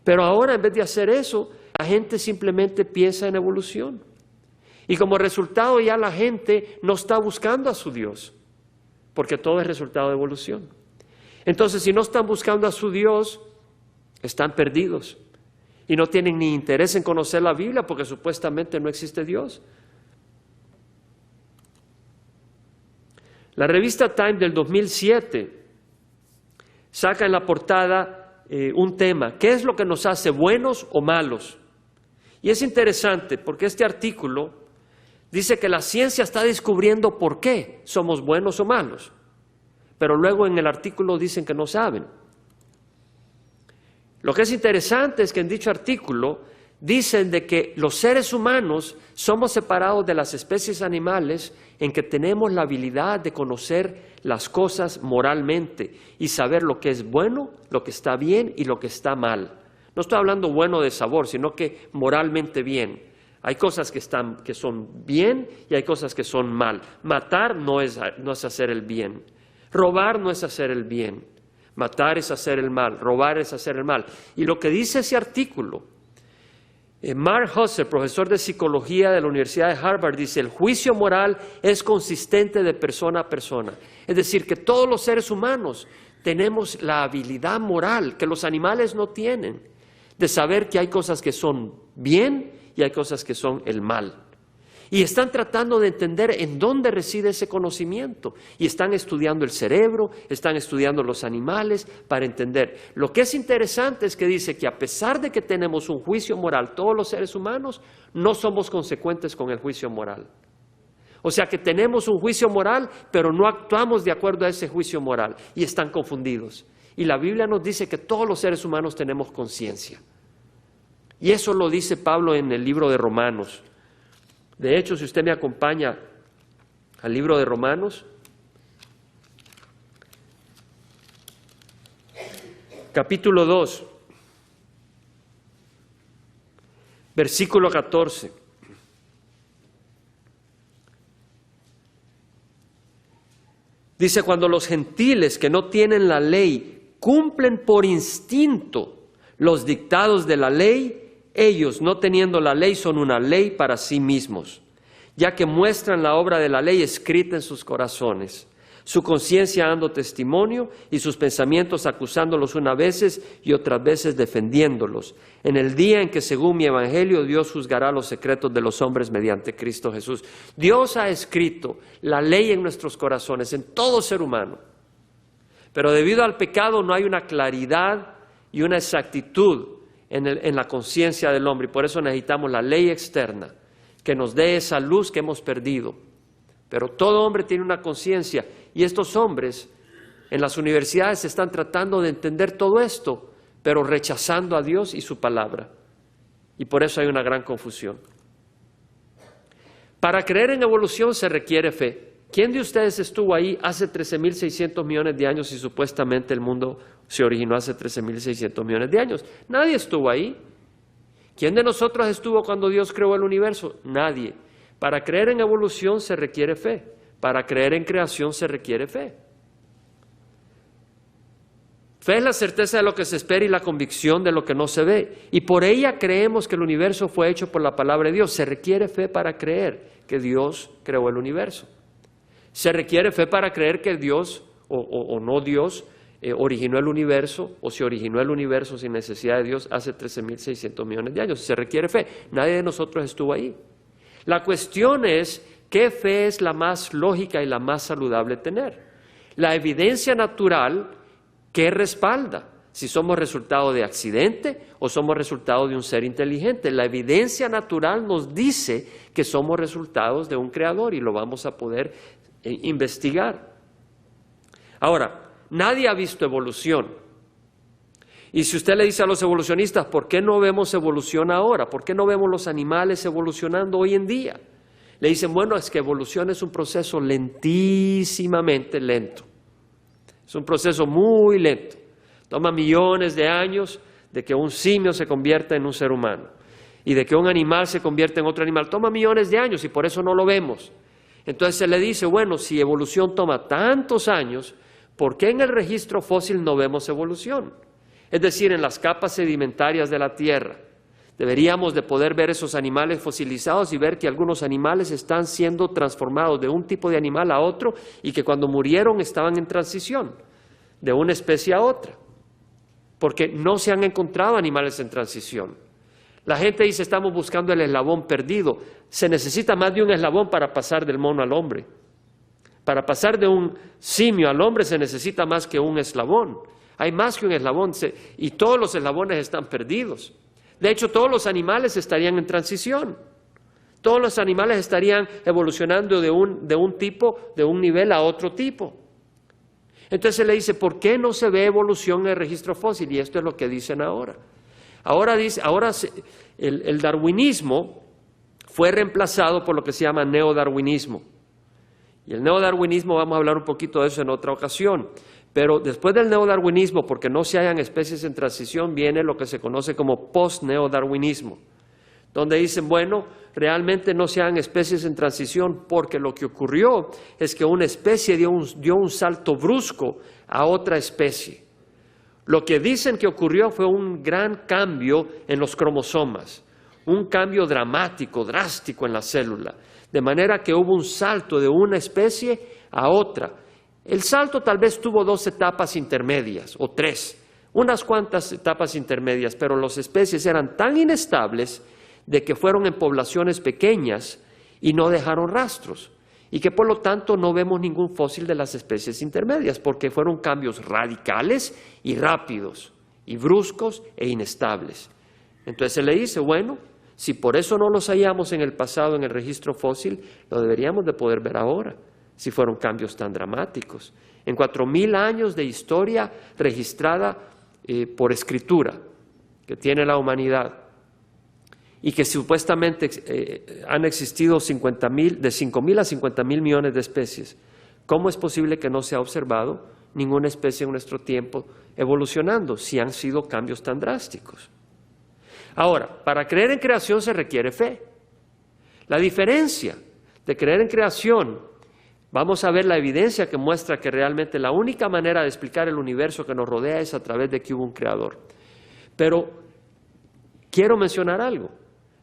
Pero ahora en vez de hacer eso, la gente simplemente piensa en evolución. Y como resultado ya la gente no está buscando a su Dios, porque todo es resultado de evolución. Entonces, si no están buscando a su Dios, están perdidos. Y no tienen ni interés en conocer la Biblia, porque supuestamente no existe Dios. La revista Time del 2007 saca en la portada un tema, ¿qué es lo que nos hace buenos o malos? Y es interesante porque este artículo dice que la ciencia está descubriendo por qué somos buenos o malos, pero luego en el artículo dicen que no saben. Lo que es interesante es que en dicho artículo dicen de que los seres humanos somos separados de las especies animales en que tenemos la habilidad de conocer las cosas moralmente y saber lo que es bueno, lo que está bien y lo que está mal. No estoy hablando bueno de sabor, sino que moralmente bien. Hay cosas que son bien y hay cosas que son mal. Matar no es hacer el bien. Robar no es hacer el bien. Matar es hacer el mal. Robar es hacer el mal. Y lo que dice ese artículo, Mark Husser, profesor de psicología de la Universidad de Harvard, dice, el juicio moral es consistente de persona a persona. Es decir, que todos los seres humanos tenemos la habilidad moral que los animales no tienen, de saber que hay cosas que son bien y hay cosas que son el mal. Y están tratando de entender en dónde reside ese conocimiento. Y están estudiando el cerebro, están estudiando los animales para entender. Lo que es interesante es que dice que a pesar de que tenemos un juicio moral, todos los seres humanos, no somos consecuentes con el juicio moral. O sea que tenemos un juicio moral, pero no actuamos de acuerdo a ese juicio moral. Y están confundidos. Y la Biblia nos dice que todos los seres humanos tenemos conciencia. Y eso lo dice Pablo en el libro de Romanos. De hecho, si usted me acompaña al libro de Romanos, capítulo 2, versículo 14. Dice, cuando los gentiles que no tienen la ley cumplen por instinto los dictados de la ley, ellos, no teniendo la ley, son una ley para sí mismos, ya que muestran la obra de la ley escrita en sus corazones, su conciencia dando testimonio y sus pensamientos acusándolos unas veces y otras veces defendiéndolos, en el día en que, según mi evangelio, Dios juzgará los secretos de los hombres mediante Cristo Jesús. Dios ha escrito la ley en nuestros corazones, en todo ser humano, pero debido al pecado no hay una claridad y una exactitud en la conciencia del hombre, y por eso necesitamos la ley externa que nos dé esa luz que hemos perdido. Pero todo hombre tiene una conciencia, y estos hombres en las universidades están tratando de entender todo esto, pero rechazando a Dios y su palabra, y por eso hay una gran confusión. Para creer en evolución se requiere fe. ¿Quién de ustedes estuvo ahí hace 13.600 millones de años y supuestamente el mundo se originó hace 13.600 millones de años? Nadie estuvo ahí. ¿Quién de nosotros estuvo cuando Dios creó el universo? Nadie. Para creer en evolución se requiere fe. Para creer en creación se requiere fe. Fe es la certeza de lo que se espera y la convicción de lo que no se ve. Y por ella creemos que el universo fue hecho por la palabra de Dios. Se requiere fe para creer que Dios creó el universo. Se requiere fe para creer que Dios o no Dios originó el universo, o se originó el universo sin necesidad de Dios hace 13.600 millones de años. Se requiere fe. Nadie de nosotros estuvo ahí. La cuestión es, ¿qué fe es la más lógica y la más saludable tener? La evidencia natural, ¿qué respalda? Si somos resultado de accidente o somos resultado de un ser inteligente. La evidencia natural nos dice que somos resultados de un creador y lo vamos a poder investigar. Ahora, nadie ha visto evolución. Y si usted le dice a los evolucionistas, ¿por qué no vemos evolución ahora? ¿Por qué no vemos los animales evolucionando hoy en día? Le dicen, bueno, es que evolución es un proceso lentísimamente lento. Es un proceso muy lento. Toma millones de años de que un simio se convierta en un ser humano y de que un animal se convierta en otro animal. Toma millones de años y por eso no lo vemos. Entonces se le dice, bueno, si evolución toma tantos años, ¿por qué en el registro fósil no vemos evolución? Es decir, en las capas sedimentarias de la Tierra. Deberíamos de poder ver esos animales fosilizados y ver que algunos animales están siendo transformados de un tipo de animal a otro y que cuando murieron estaban en transición de una especie a otra, porque no se han encontrado animales en transición. La gente dice, estamos buscando el eslabón perdido. Se necesita más de un eslabón para pasar del mono al hombre. Para pasar de un simio al hombre se necesita más que un eslabón. Hay más que un eslabón y todos los eslabones están perdidos. De hecho, todos los animales estarían en transición. Todos los animales estarían evolucionando de un tipo, de un nivel a otro tipo. Entonces se le dice, ¿por qué no se ve evolución en el registro fósil? Y esto es lo que dicen ahora. Ahora el darwinismo fue reemplazado por lo que se llama neodarwinismo. Y el neodarwinismo, vamos a hablar un poquito de eso en otra ocasión. Pero después del neodarwinismo, porque no se hallan especies en transición, viene lo que se conoce como post-neodarwinismo, donde dicen, bueno, realmente no se hallan especies en transición porque lo que ocurrió es que una especie dio un salto brusco a otra especie. Lo que dicen que ocurrió fue un gran cambio en los cromosomas, un cambio dramático, drástico en la célula, de manera que hubo un salto de una especie a otra. El salto tal vez tuvo 2 etapas intermedias, o 3, unas cuantas etapas intermedias, pero las especies eran tan inestables de que fueron en poblaciones pequeñas y no dejaron rastros, y que por lo tanto no vemos ningún fósil de las especies intermedias, porque fueron cambios radicales y rápidos, y bruscos e inestables. Entonces se le dice, bueno, si por eso no los hallamos en el pasado en el registro fósil, lo deberíamos de poder ver ahora, si fueron cambios tan dramáticos. En 4.000 años de historia registrada por escritura que tiene la humanidad, y que supuestamente han existido de 5.000 a 50.000 millones de especies, ¿cómo es posible que no se ha observado ninguna especie en nuestro tiempo evolucionando si han sido cambios tan drásticos? Ahora, para creer en creación se requiere fe. La diferencia de creer en creación Vamos a ver la evidencia que muestra que realmente la única manera de explicar el universo que nos rodea es a través de que hubo un creador. Pero quiero mencionar algo.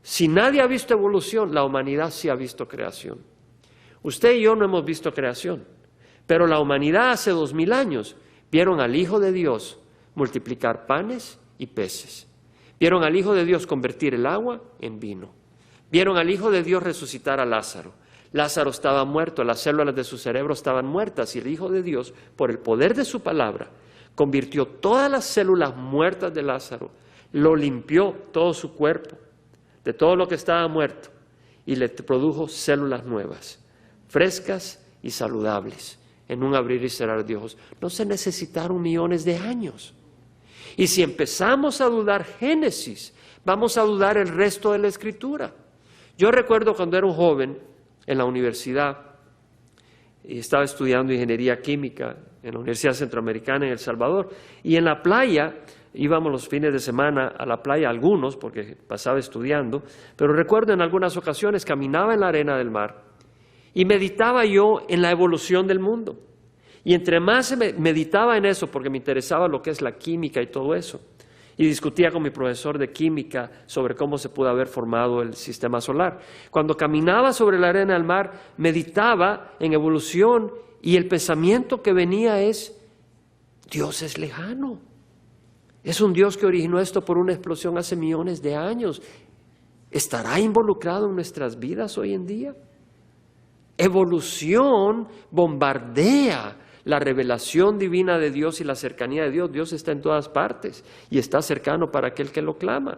Si nadie ha visto evolución, la humanidad sí ha visto creación. Usted y yo no hemos visto creación, pero la humanidad hace 2000 años vieron al Hijo de Dios multiplicar panes y peces. Vieron al Hijo de Dios convertir el agua en vino. Vieron al Hijo de Dios resucitar a Lázaro. Lázaro estaba muerto, las células de su cerebro estaban muertas y el Hijo de Dios, por el poder de su palabra, convirtió todas las células muertas de Lázaro, lo limpió todo su cuerpo de todo lo que estaba muerto y le produjo células nuevas, frescas y saludables, en un abrir y cerrar de ojos. No se necesitaron millones de años. Y si empezamos a dudar Génesis, vamos a dudar el resto de la Escritura. Yo recuerdo cuando era un joven en la universidad, y estaba estudiando ingeniería química en la Universidad Centroamericana en El Salvador, y en la playa, íbamos los fines de semana a la playa, algunos, porque pasaba estudiando, pero recuerdo en algunas ocasiones caminaba en la arena del mar y meditaba yo en la evolución del mundo. Y entre más meditaba en eso, porque me interesaba lo que es la química y todo eso, y discutía con mi profesor de química sobre cómo se pudo haber formado el sistema solar. Cuando caminaba sobre la arena del mar, meditaba en evolución y el pensamiento que venía es, Dios es lejano. Es un Dios que originó esto por una explosión hace millones de años. ¿Estará involucrado en nuestras vidas hoy en día? Evolución bombardea la revelación divina de Dios y la cercanía de Dios. Dios está en todas partes y está cercano para aquel que lo clama.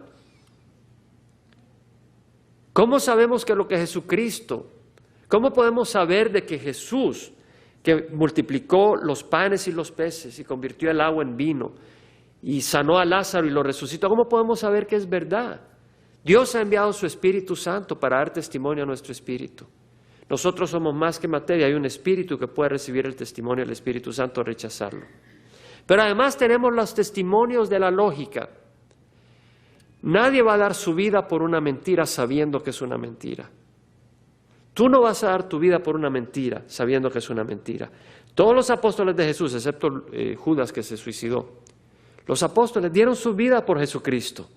¿Cómo sabemos que lo que Jesucristo, cómo podemos saber de que Jesús, que multiplicó los panes y los peces y convirtió el agua en vino y sanó a Lázaro y lo resucitó, cómo podemos saber que es verdad? Dios ha enviado su Espíritu Santo para dar testimonio a nuestro espíritu. Nosotros somos más que materia, hay un espíritu que puede recibir el testimonio del Espíritu Santo o rechazarlo. Pero además tenemos los testimonios de la lógica. Nadie va a dar su vida por una mentira sabiendo que es una mentira. Tú no vas a dar tu vida por una mentira sabiendo que es una mentira. Todos los apóstoles de Jesús, excepto Judas que se suicidó, los apóstoles dieron su vida por Jesucristo.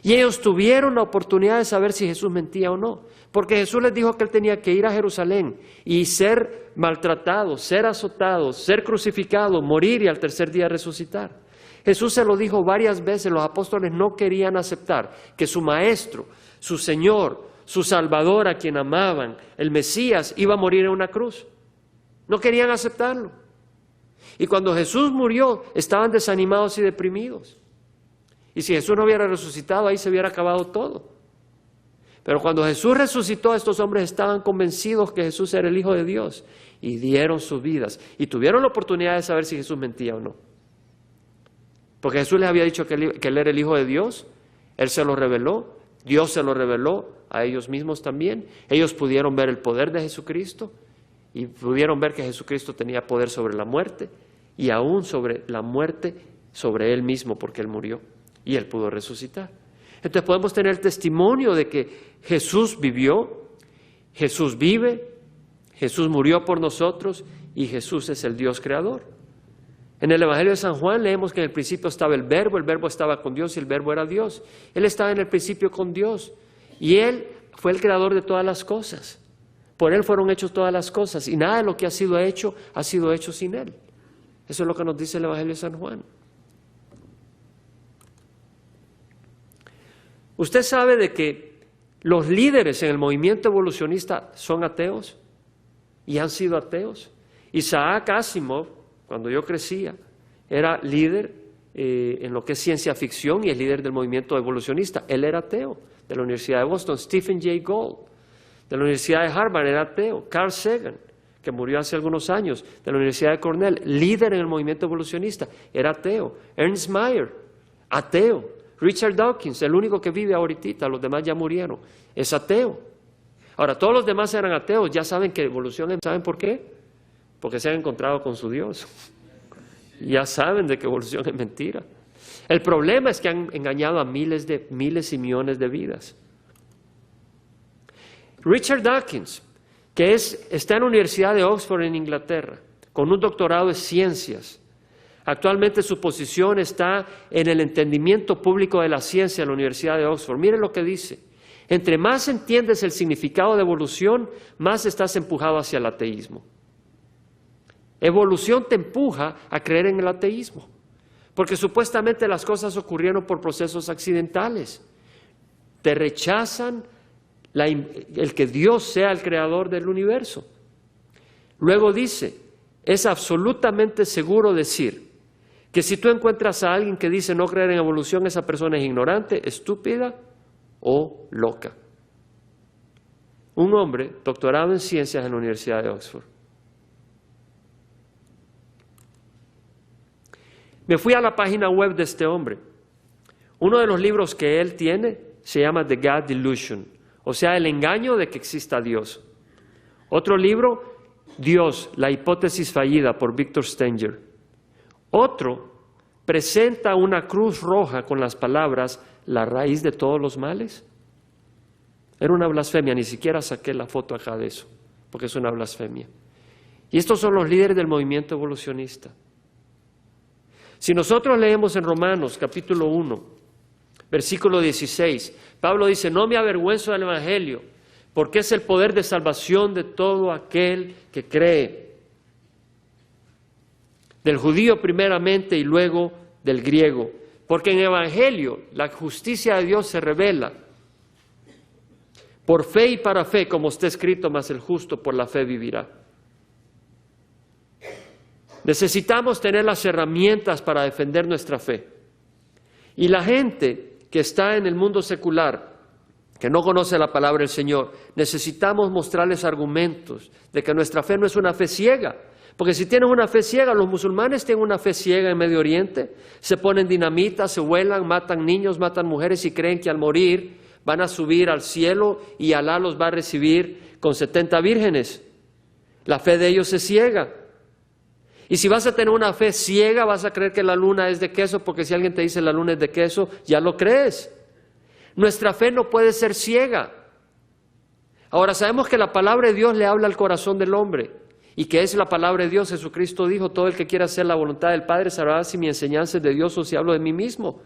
Y ellos tuvieron la oportunidad de saber si Jesús mentía o no. Porque Jesús les dijo que Él tenía que ir a Jerusalén y ser maltratado, ser azotado, ser crucificado, morir y al tercer día resucitar. Jesús se lo dijo varias veces, los apóstoles no querían aceptar que su Maestro, su Señor, su Salvador a quien amaban, el Mesías, iba a morir en una cruz. No querían aceptarlo. Y cuando Jesús murió, estaban desanimados y deprimidos. Y si Jesús no hubiera resucitado, ahí se hubiera acabado todo. Pero cuando Jesús resucitó, estos hombres estaban convencidos que Jesús era el Hijo de Dios y dieron sus vidas y tuvieron la oportunidad de saber si Jesús mentía o no. Porque Jesús les había dicho que Él era el Hijo de Dios, Él se lo reveló, Dios se lo reveló a ellos mismos también. Ellos pudieron ver el poder de Jesucristo y pudieron ver que Jesucristo tenía poder sobre la muerte y aún sobre la muerte sobre Él mismo porque Él murió y Él pudo resucitar. Entonces podemos tener el testimonio de que Jesús vivió, Jesús vive, Jesús murió por nosotros y Jesús es el Dios creador. En el Evangelio de San Juan leemos que en el principio estaba el Verbo estaba con Dios y el Verbo era Dios. Él estaba en el principio con Dios y Él fue el creador de todas las cosas. Por Él fueron hechas todas las cosas y nada de lo que ha sido hecho sin Él. Eso es lo que nos dice el Evangelio de San Juan. ¿Usted sabe de que los líderes en el movimiento evolucionista son ateos y han sido ateos? Isaac Asimov, cuando yo crecía, era líder en lo que es ciencia ficción y es líder del movimiento evolucionista. Él era ateo, de la Universidad de Boston. Stephen Jay Gould, de la Universidad de Harvard, era ateo. Carl Sagan, que murió hace algunos años, de la Universidad de Cornell, líder en el movimiento evolucionista, era ateo. Ernst Mayr, ateo. Richard Dawkins, el único que vive ahorita, los demás ya murieron, es ateo. Ahora, todos los demás eran ateos, ya saben que evolución es, ¿saben por qué? Porque se han encontrado con su Dios. Ya saben de que evolución es mentira. El problema es que han engañado a miles y millones de vidas. Richard Dawkins que está en la Universidad de Oxford en Inglaterra, con un doctorado en ciencias. Actualmente su posición está en el entendimiento público de la ciencia en la Universidad de Oxford. Miren lo que dice: entre más entiendes el significado de evolución, más estás empujado hacia el ateísmo. Evolución te empuja a creer en el ateísmo, porque supuestamente las cosas ocurrieron por procesos accidentales. Te rechazan el que Dios sea el creador del universo. Luego dice, es absolutamente seguro decir que si tú encuentras a alguien que dice no creer en evolución, esa persona es ignorante, estúpida o loca. Un hombre doctorado en ciencias en la Universidad de Oxford. Me fui a la página web de este hombre. Uno de los libros que él tiene se llama The God Delusion, o sea, el engaño de que exista Dios. Otro libro, Dios, la hipótesis fallida, por Victor Stenger. Otro presenta una cruz roja con las palabras, la raíz de todos los males. Era una blasfemia, ni siquiera saqué la foto acá de eso, porque es una blasfemia. Y estos son los líderes del movimiento evolucionista. Si nosotros leemos en Romanos capítulo 1, versículo 16, Pablo dice, no me avergüenzo del Evangelio, porque es el poder de salvación de todo aquel que cree. Del judío primeramente y luego del griego. Porque en el Evangelio la justicia de Dios se revela por fe y para fe, como está escrito, mas el justo por la fe vivirá. Necesitamos tener las herramientas para defender nuestra fe. Y la gente que está en el mundo secular, que no conoce la palabra del Señor, necesitamos mostrarles argumentos de que nuestra fe no es una fe ciega. Porque si tienen una fe ciega, los musulmanes tienen una fe ciega en Medio Oriente, se ponen dinamitas, se vuelan, matan niños, matan mujeres y creen que al morir van a subir al cielo y Alá los va a recibir con 70 vírgenes. La fe de ellos es ciega. Y si vas a tener una fe ciega, vas a creer que la luna es de queso, porque si alguien te dice la luna es de queso, ya lo crees. Nuestra fe no puede ser ciega. Ahora sabemos que la palabra de Dios le habla al corazón del hombre, y que es la palabra de Dios. Jesucristo dijo, todo el que quiera hacer la voluntad del Padre sabrá si mi enseñanza es de Dios o si hablo de mí mismo.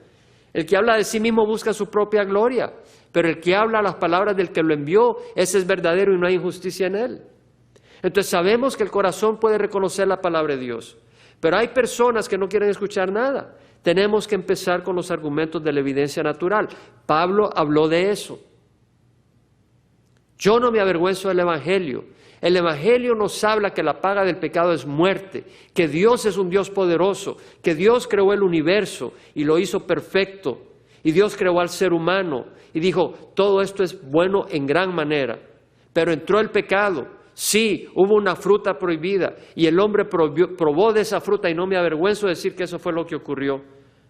El que habla de sí mismo busca su propia gloria, pero el que habla las palabras del que lo envió, ese es verdadero y no hay injusticia en él. Entonces sabemos que el corazón puede reconocer la palabra de Dios, pero hay personas que no quieren escuchar nada. Tenemos que empezar con los argumentos de la evidencia natural. Pablo habló de eso. Yo no me avergüenzo del Evangelio. El Evangelio nos habla que la paga del pecado es muerte, que Dios es un Dios poderoso, que Dios creó el universo y lo hizo perfecto, y Dios creó al ser humano y dijo, todo esto es bueno en gran manera, pero entró el pecado. Sí, hubo una fruta prohibida y el hombre probó de esa fruta y no me avergüenzo de decir que eso fue lo que ocurrió,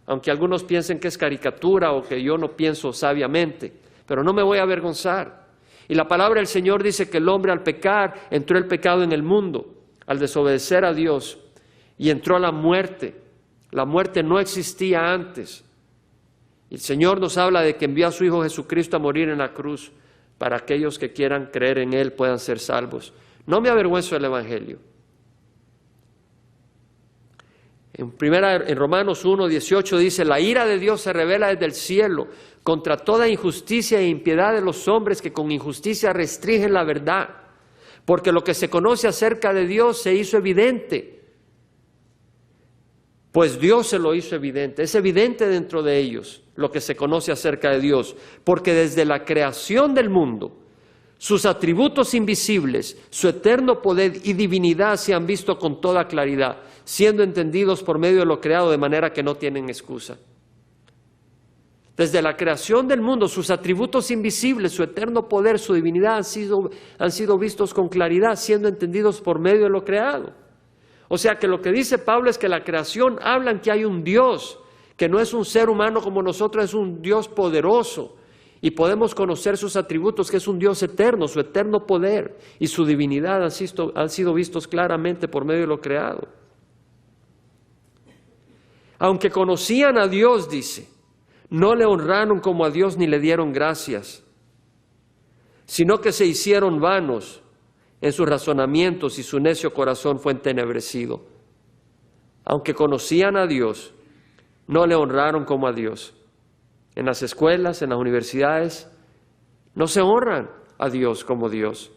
aunque algunos piensen que es caricatura o que yo no pienso sabiamente, pero no me voy a avergonzar. Y la palabra del Señor dice que el hombre al pecar, entró el pecado en el mundo, al desobedecer a Dios, y entró la muerte. La muerte no existía antes. Y el Señor nos habla de que envió a su Hijo Jesucristo a morir en la cruz, para aquellos que quieran creer en Él puedan ser salvos. No me avergüenzo del Evangelio. En Romanos 1:18 dice, la ira de Dios se revela desde el cielo contra toda injusticia e impiedad de los hombres que con injusticia restringen la verdad, porque lo que se conoce acerca de Dios se hizo evidente. Pues Dios se lo hizo evidente, es evidente dentro de ellos lo que se conoce acerca de Dios, porque desde la creación del mundo, sus atributos invisibles, su eterno poder y divinidad se han visto con toda claridad, siendo entendidos por medio de lo creado, de manera que no tienen excusa. Desde la creación del mundo, sus atributos invisibles, su eterno poder, su divinidad han sido vistos con claridad, siendo entendidos por medio de lo creado. O sea que lo que dice Pablo es que la creación habla que hay un Dios, que no es un ser humano como nosotros, es un Dios poderoso. Y podemos conocer sus atributos, que es un Dios eterno, su eterno poder y su divinidad han sido vistos claramente por medio de lo creado. Aunque conocían a Dios, dice, no le honraron como a Dios ni le dieron gracias, sino que se hicieron vanos en sus razonamientos y su necio corazón fue entenebrecido. Aunque conocían a Dios, no le honraron como a Dios. En las escuelas, en las universidades, no se honran a Dios como Dios.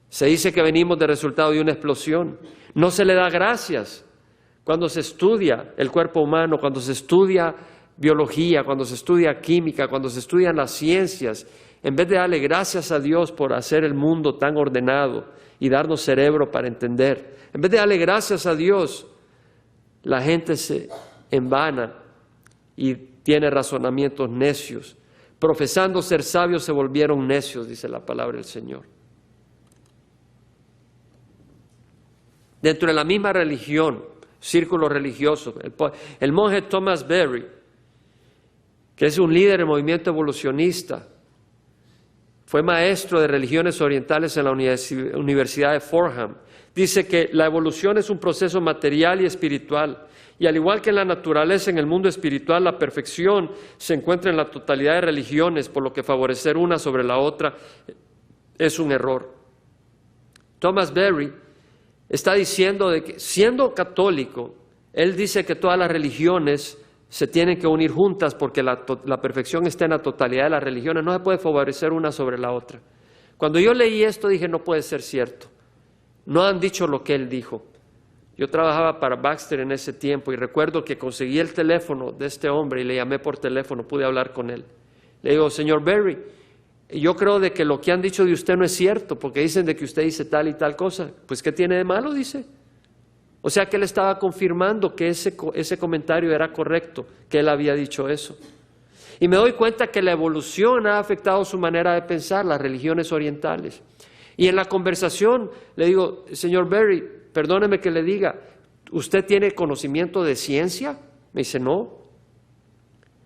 Se dice que venimos de resultado de una explosión. No se le da gracias cuando se estudia el cuerpo humano, cuando se estudia biología, cuando se estudia química, cuando se estudian las ciencias. En vez de darle gracias a Dios por hacer el mundo tan ordenado y darnos cerebro para entender, en vez de darle gracias a Dios, la gente se envana y tiene razonamientos necios. Profesando ser sabios se volvieron necios, dice la palabra del Señor. Dentro de la misma religión, círculos religiosos, el monje Thomas Berry, que es un líder del movimiento evolucionista, fue maestro de religiones orientales en la Universidad de Fordham. Dice que la evolución es un proceso material y espiritual. Y al igual que en la naturaleza, en el mundo espiritual, la perfección se encuentra en la totalidad de religiones, por lo que favorecer una sobre la otra es un error. Thomas Berry está diciendo de que, siendo católico, él dice que todas las religiones se tienen que unir juntas porque la perfección está en la totalidad de las religiones, no se puede favorecer una sobre la otra. Cuando yo leí esto dije, no puede ser cierto. No han dicho lo que él dijo. Yo trabajaba para Baxter en ese tiempo y recuerdo que conseguí el teléfono de este hombre y le llamé por teléfono, pude hablar con él. Le digo, señor Berry, yo creo de que lo que han dicho de usted no es cierto, porque dicen de que usted dice tal y tal cosa. Pues, ¿qué tiene de malo? Dice. O sea que él estaba confirmando que ese comentario era correcto, que él había dicho eso. Y me doy cuenta que la evolución ha afectado su manera de pensar, las religiones orientales. Y en la conversación le digo, señor Berry, perdóneme que le diga, ¿usted tiene conocimiento de ciencia? Me dice, no.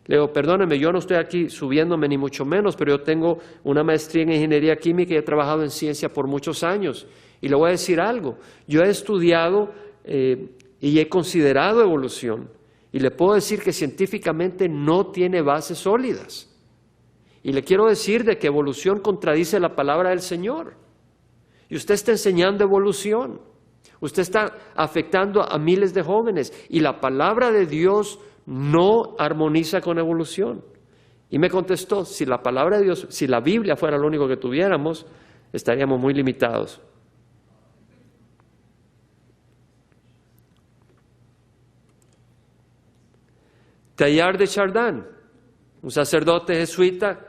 Le digo, perdóneme, yo no estoy aquí subiéndome ni mucho menos, pero yo tengo una maestría en ingeniería química y he trabajado en ciencia por muchos años. Y le voy a decir algo, yo he estudiado y he considerado evolución. Y le puedo decir que científicamente no tiene bases sólidas. Y le quiero decir de que evolución contradice la palabra del Señor. Y usted está enseñando evolución. Usted está afectando a miles de jóvenes. Y la palabra de Dios no armoniza con evolución. Y me contestó, si la palabra de Dios, si la Biblia fuera lo único que tuviéramos, estaríamos muy limitados. Teilhard de Chardin, un sacerdote jesuita,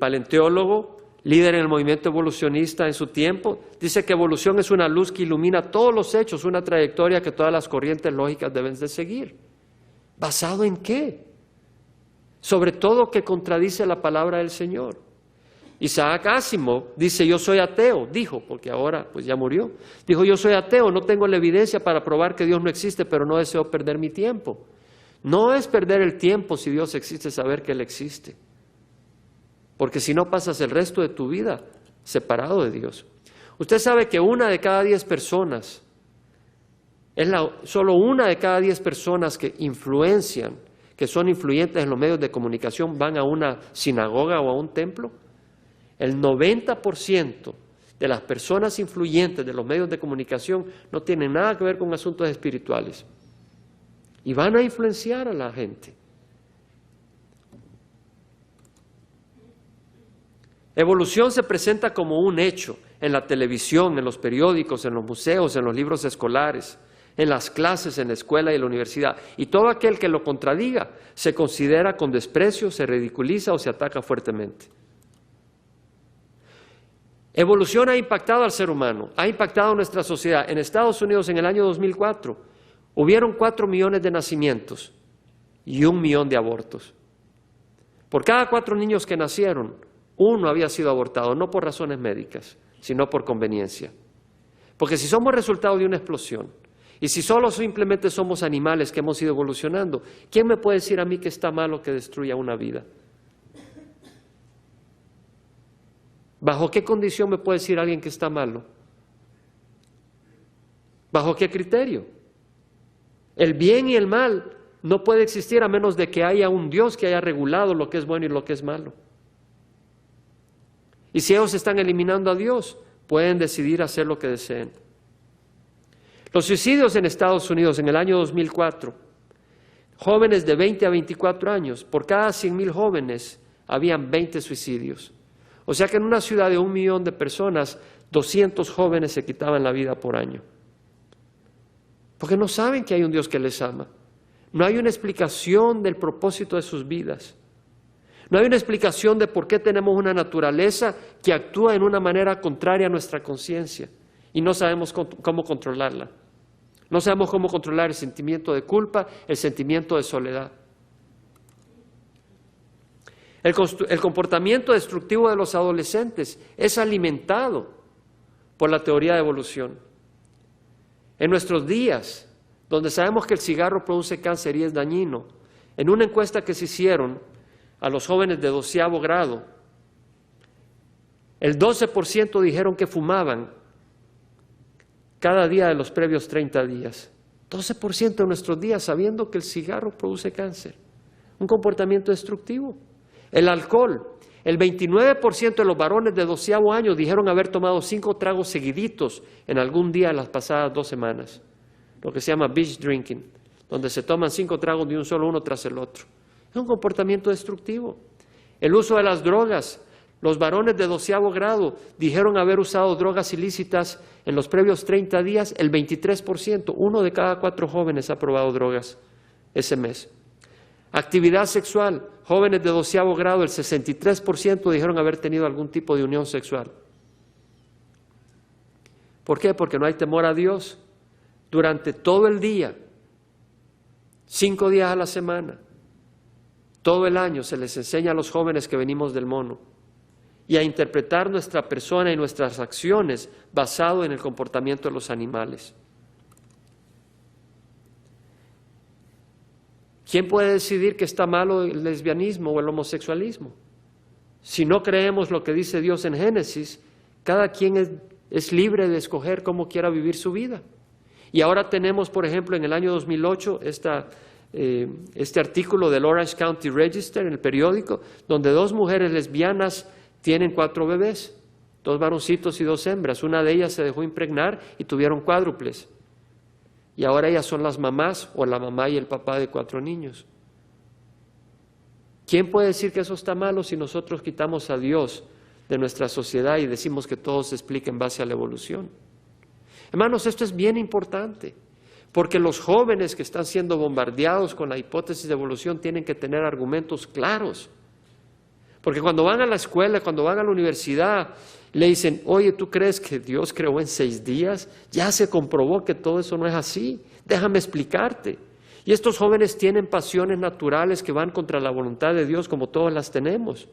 paleontólogo, líder en el movimiento evolucionista en su tiempo, dice que evolución es una luz que ilumina todos los hechos, una trayectoria que todas las corrientes lógicas deben de seguir. ¿Basado en qué? Sobre todo que contradice la palabra del Señor. Isaac Asimov dice, yo soy ateo, dijo, porque ahora pues ya murió. Dijo, yo soy ateo, no tengo la evidencia para probar que Dios no existe, pero no deseo perder mi tiempo. No es perder el tiempo si Dios existe, saber que Él existe. Porque si no pasas el resto de tu vida separado de Dios. Usted sabe que 1 de cada 10 personas, solo 1 de cada 10 personas que influencian, que son influyentes en los medios de comunicación, van a una sinagoga o a un templo. El 90% de las personas influyentes de los medios de comunicación no tienen nada que ver con asuntos espirituales. Y van a influenciar a la gente. Evolución se presenta como un hecho en la televisión, en los periódicos, en los museos, en los libros escolares, en las clases, en la escuela y en la universidad. Y todo aquel que lo contradiga se considera con desprecio, se ridiculiza o se ataca fuertemente. Evolución ha impactado al ser humano, ha impactado a nuestra sociedad. En Estados Unidos, en el año 2004, hubieron 4 millones de nacimientos y 1 millón de abortos. Por cada 4 niños que nacieron, 1 había sido abortado, no por razones médicas, sino por conveniencia. Porque si somos resultado de una explosión, y si solo simplemente somos animales que hemos ido evolucionando, ¿quién me puede decir a mí que está malo que destruya una vida? ¿Bajo qué condición me puede decir alguien que está malo? ¿Bajo qué criterio? El bien y el mal no puede existir a menos de que haya un Dios que haya regulado lo que es bueno y lo que es malo. Y si ellos están eliminando a Dios, pueden decidir hacer lo que deseen. Los suicidios en Estados Unidos en el año 2004, jóvenes de 20 a 24 años, por cada 100,000 jóvenes habían 20 suicidios. O sea que en una ciudad de 1 millón de personas, 200 jóvenes se quitaban la vida por año. Porque no saben que hay un Dios que les ama. No hay una explicación del propósito de sus vidas. No hay una explicación de por qué tenemos una naturaleza que actúa en una manera contraria a nuestra conciencia y no sabemos cómo controlarla. No sabemos cómo controlar el sentimiento de culpa, el sentimiento de soledad. El comportamiento destructivo de los adolescentes es alimentado por la teoría de evolución. En nuestros días, donde sabemos que el cigarro produce cáncer y es dañino, en una encuesta que se hicieron a los jóvenes de 12º grado, el 12% dijeron que fumaban cada día de los previos 30 días. 12% de nuestros días sabiendo que el cigarro produce cáncer. Un comportamiento destructivo. El alcohol. El 29% de los varones de 12º año dijeron haber tomado 5 tragos seguiditos en algún día de las pasadas 2 semanas. Lo que se llama binge drinking, donde se toman 5 tragos de un solo uno tras el otro. Es un comportamiento destructivo. El uso de las drogas. Los varones de 12º grado dijeron haber usado drogas ilícitas en los previos 30 días, el 23%. 1 de cada 4 jóvenes ha probado drogas ese mes. Actividad sexual. Jóvenes de 12º grado, el 63% dijeron haber tenido algún tipo de unión sexual. ¿Por qué? Porque no hay temor a Dios. Durante todo el día, 5 días a la semana, todo el año se les enseña a los jóvenes que venimos del mono y a interpretar nuestra persona y nuestras acciones basado en el comportamiento de los animales. ¿Quién puede decidir que está malo el lesbianismo o el homosexualismo? Si no creemos lo que dice Dios en Génesis, cada quien es libre de escoger cómo quiera vivir su vida. Y ahora tenemos, por ejemplo, en el año 2008, este artículo del Orange County Register en el periódico, donde 2 mujeres lesbianas tienen 4 bebés, 2 varoncitos y 2 hembras. Una de ellas se dejó impregnar y tuvieron cuádruples. Y ahora ellas son las mamás o la mamá y el papá de 4 niños. ¿Quién puede decir que eso está malo si nosotros quitamos a Dios de nuestra sociedad y decimos que todo se explica en base a la evolución? Hermanos, esto es bien importante, porque los jóvenes que están siendo bombardeados con la hipótesis de evolución tienen que tener argumentos claros. Porque cuando van a la escuela, cuando van a la universidad, le dicen, oye, ¿tú crees que Dios creó en 6 días? Ya se comprobó que todo eso no es así. Déjame explicarte. Y estos jóvenes tienen pasiones naturales que van contra la voluntad de Dios, como todas las tenemos.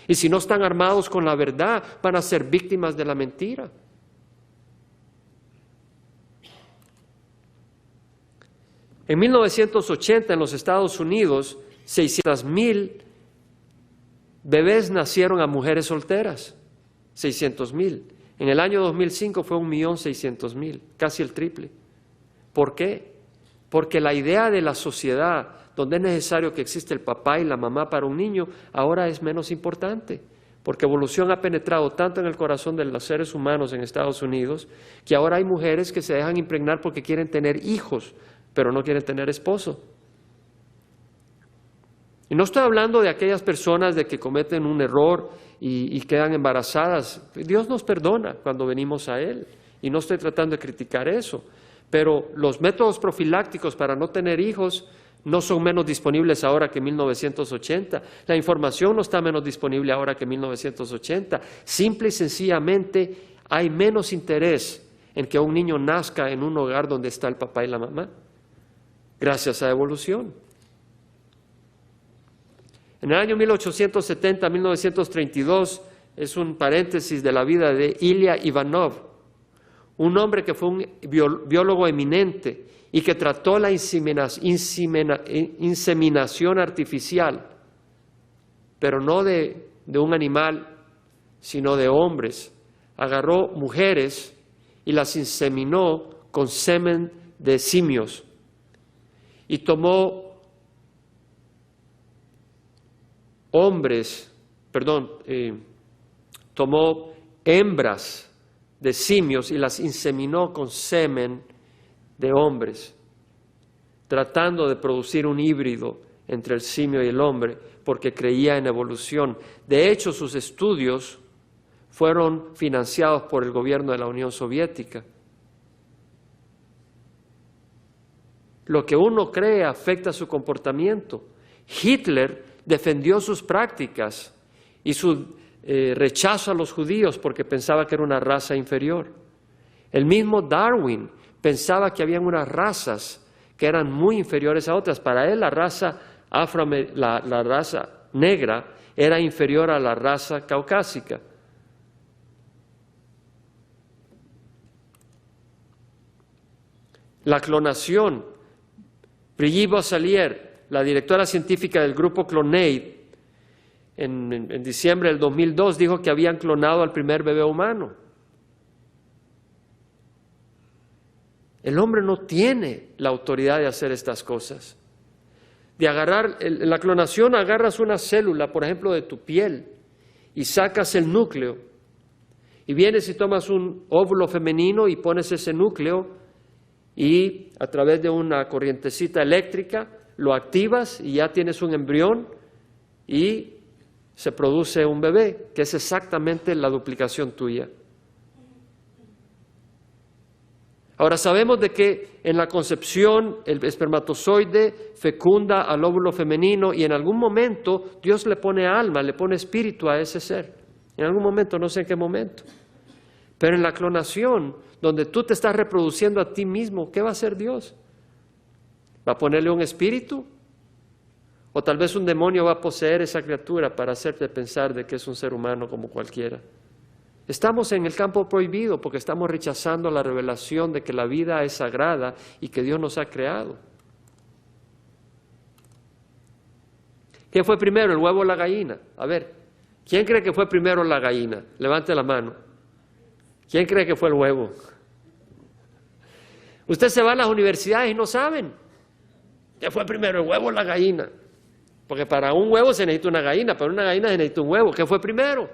Y si no están armados con la verdad, van a ser víctimas de la mentira. En 1980, en los Estados Unidos, 600,000 bebés nacieron a mujeres solteras. 600,000. En el año 2005 fue 1.600.000, casi el triple. ¿Por qué? Porque la idea de la sociedad, donde es necesario que exista el papá y la mamá para un niño, ahora es menos importante. Porque evolución ha penetrado tanto en el corazón de los seres humanos en Estados Unidos, que ahora hay mujeres que se dejan impregnar porque quieren tener hijos, pero no quieren tener esposo. Y no estoy hablando de aquellas personas de que cometen un error y quedan embarazadas. Dios nos perdona cuando venimos a Él. Y no estoy tratando de criticar eso. Pero los métodos profilácticos para no tener hijos no son menos disponibles ahora que en 1980. La información no está menos disponible ahora que en 1980. Simple y sencillamente hay menos interés en que un niño nazca en un hogar donde está el papá y la mamá. Gracias a la evolución. En el año 1870-1932, es un paréntesis de la vida de Ilya Ivanov, un hombre que fue un biólogo eminente y que trató la inseminación artificial, pero no de un animal, sino de hombres. Agarró mujeres y las inseminó con semen de simios y tomó tomó hembras de simios y las inseminó con semen de hombres, tratando de producir un híbrido entre el simio y el hombre, porque creía en evolución. De hecho, sus estudios fueron financiados por el gobierno de la Unión Soviética. Lo que uno cree afecta su comportamiento. Hitler defendió sus prácticas y su rechazo a los judíos porque pensaba que era una raza inferior. El mismo Darwin pensaba que había unas razas que eran muy inferiores a otras. Para él la raza la raza negra era inferior a la raza caucásica. La clonación. Brigitte Boisselier, la directora científica del grupo Clonaid, en diciembre del 2002 dijo que habían clonado al primer bebé humano. El hombre no tiene la autoridad de hacer estas cosas. De agarrar, en la clonación agarras una célula, por ejemplo, de tu piel y sacas el núcleo. Y vienes y tomas un óvulo femenino y pones ese núcleo y a través de una corrientecita eléctrica lo activas y ya tienes un embrión y se produce un bebé, que es exactamente la duplicación tuya. Ahora sabemos de que en la concepción el espermatozoide fecunda al óvulo femenino y en algún momento Dios le pone alma, le pone espíritu a ese ser. En algún momento, no sé en qué momento. Pero en la clonación, donde tú te estás reproduciendo a ti mismo, ¿qué va a hacer Dios? ¿Va a ponerle un espíritu? O tal vez un demonio va a poseer esa criatura para hacerte pensar de que es un ser humano como cualquiera. Estamos en el campo prohibido porque estamos rechazando la revelación de que la vida es sagrada y que Dios nos ha creado. ¿Qué fue primero, el huevo o la gallina? A ver, ¿quién cree que fue primero la gallina? Levante la mano. ¿Quién cree que fue el huevo? Usted se va a las universidades y no saben qué fue primero, el huevo o la gallina. Porque para un huevo se necesita una gallina, para una gallina se necesita un huevo. ¿Qué fue primero?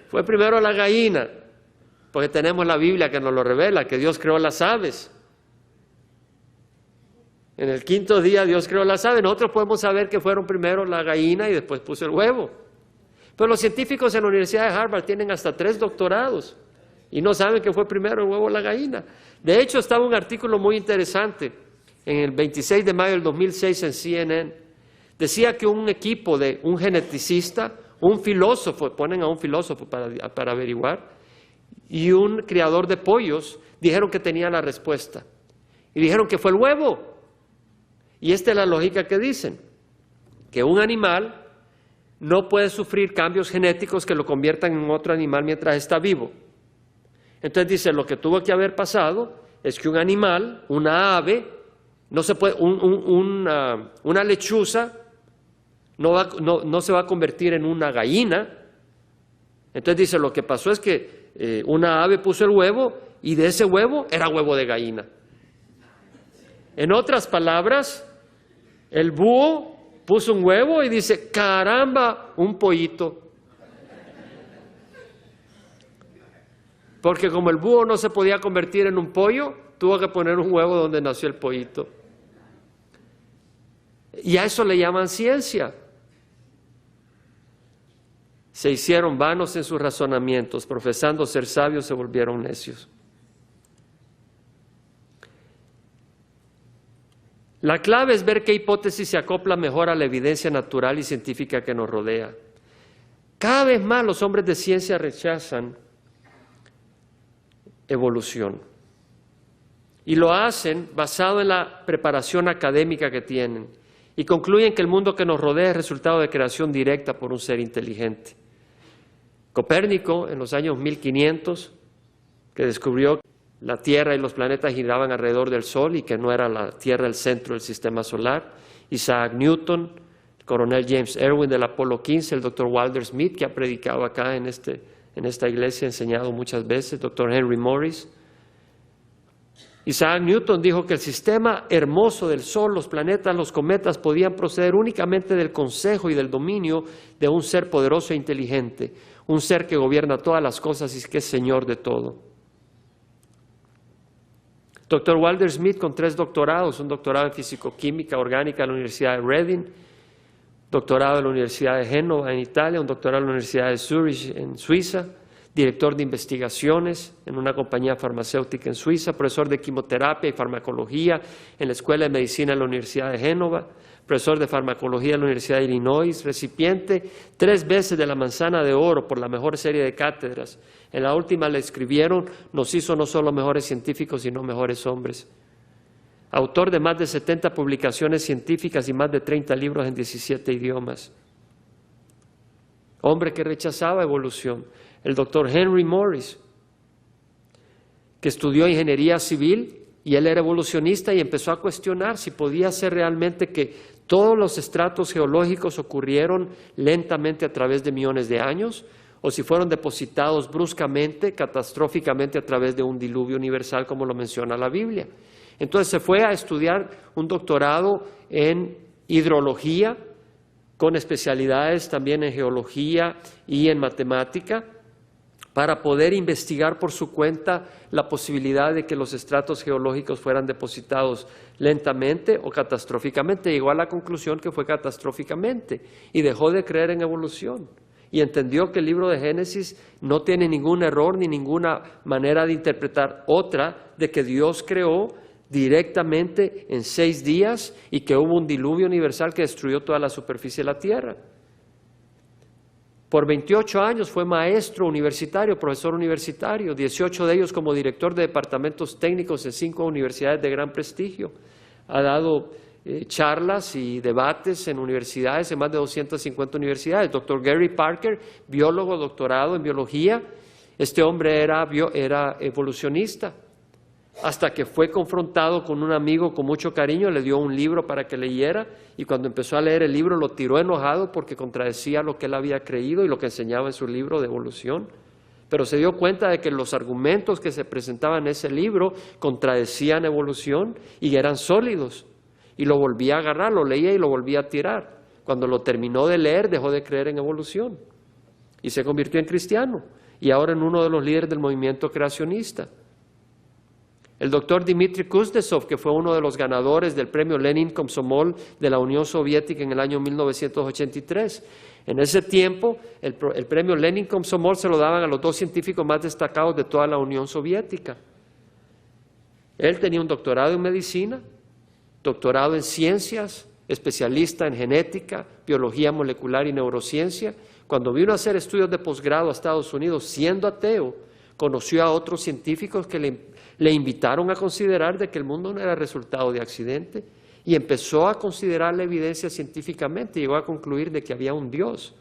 Fue primero la gallina, porque tenemos la Biblia que nos lo revela, que Dios creó las aves. En el quinto día Dios creó las aves. Nosotros podemos saber que fueron primero la gallina y después puso el huevo. Pero los científicos en la Universidad de Harvard tienen hasta 3 doctorados y no saben que fue primero el huevo o la gallina. De hecho, estaba un artículo muy interesante en el 26 de mayo del 2006 en CNN. Decía que un equipo de un geneticista, un filósofo, ponen a un filósofo para averiguar, y un criador de pollos, dijeron que tenían la respuesta. Y dijeron que fue el huevo. Y esta es la lógica que dicen, que un animal no puede sufrir cambios genéticos que lo conviertan en otro animal mientras está vivo. Entonces dice, lo que tuvo que haber pasado es que un animal, una ave, no se puede, una lechuza no se va a convertir en una gallina. Entonces dice, lo que pasó es que una ave puso el huevo y de ese huevo era huevo de gallina. En otras palabras, el búho puso un huevo y dice, caramba, un pollito. Porque como el búho no se podía convertir en un pollo, tuvo que poner un huevo donde nació el pollito. Y a eso le llaman ciencia. Se hicieron vanos en sus razonamientos, profesando ser sabios se volvieron necios. La clave es ver qué hipótesis se acopla mejor a la evidencia natural y científica que nos rodea. Cada vez más los hombres de ciencia rechazan evolución. Y lo hacen basado en la preparación académica que tienen. Y concluyen que el mundo que nos rodea es resultado de creación directa por un ser inteligente. Copérnico, en los años 1500, que descubrió que la Tierra y los planetas giraban alrededor del Sol y que no era la Tierra el centro del sistema solar. Isaac Newton, el coronel James Irwin del Apolo 15, el doctor Walter Smith, que ha predicado acá en esta iglesia, enseñado muchas veces, el doctor Henry Morris. Isaac Newton dijo que el sistema hermoso del Sol, los planetas, los cometas podían proceder únicamente del consejo y del dominio de un ser poderoso e inteligente, un ser que gobierna todas las cosas y que es Señor de todo. Dr. Walter Smith, con 3 doctorados, un doctorado en Físico-Química Orgánica en la Universidad de Reading, doctorado en la Universidad de Génova en Italia, un doctorado en la Universidad de Zurich en Suiza, director de investigaciones en una compañía farmacéutica en Suiza, profesor de quimioterapia y farmacología en la Escuela de Medicina de la Universidad de Génova, profesor de farmacología en la Universidad de Illinois, recipiente 3 veces de la Manzana de Oro por la mejor serie de cátedras. En la última le escribieron, nos hizo no solo mejores científicos, sino mejores hombres. Autor de más de 70 publicaciones científicas y más de 30 libros en 17 idiomas. Hombre que rechazaba evolución. El doctor Henry Morris, que estudió ingeniería civil y él era evolucionista y empezó a cuestionar si podía ser realmente que todos los estratos geológicos ocurrieron lentamente a través de millones de años o si fueron depositados bruscamente, catastróficamente a través de un diluvio universal como lo menciona la Biblia. Entonces se fue a estudiar un doctorado en hidrología con especialidades también en geología y en matemática, para poder investigar por su cuenta la posibilidad de que los estratos geológicos fueran depositados lentamente o catastróficamente. Llegó a la conclusión que fue catastróficamente y dejó de creer en evolución y entendió que el libro de Génesis no tiene ningún error ni ninguna manera de interpretar otra de que Dios creó directamente en 6 días y que hubo un diluvio universal que destruyó toda la superficie de la tierra. Por 28 años fue maestro universitario, profesor universitario, 18 de ellos como director de departamentos técnicos en 5 universidades de gran prestigio. Ha dado charlas y debates en universidades, en más de 250 universidades. Dr. Gary Parker, biólogo, doctorado en biología. Este hombre era evolucionista. Hasta que fue confrontado con un amigo con mucho cariño, le dio un libro para que leyera y cuando empezó a leer el libro lo tiró enojado porque contradecía lo que él había creído y lo que enseñaba en su libro de evolución. Pero se dio cuenta de que los argumentos que se presentaban en ese libro contradecían evolución y eran sólidos. Y lo volvía a agarrar, lo leía y lo volvía a tirar. Cuando lo terminó de leer dejó de creer en evolución y se convirtió en cristiano y ahora en uno de los líderes del movimiento creacionista. El doctor Dmitry Kuznetsov, que fue uno de los ganadores del premio Lenin Komsomol de la Unión Soviética en el año 1983. En ese tiempo, el premio Lenin Komsomol se lo daban a los 2 científicos más destacados de toda la Unión Soviética. Él tenía un doctorado en medicina, doctorado en ciencias, especialista en genética, biología molecular y neurociencia. Cuando vino a hacer estudios de posgrado a Estados Unidos, siendo ateo, conoció a otros científicos que le invitaron a considerar de que el mundo no era resultado de accidente y empezó a considerar la evidencia científicamente y llegó a concluir de que había un Dios.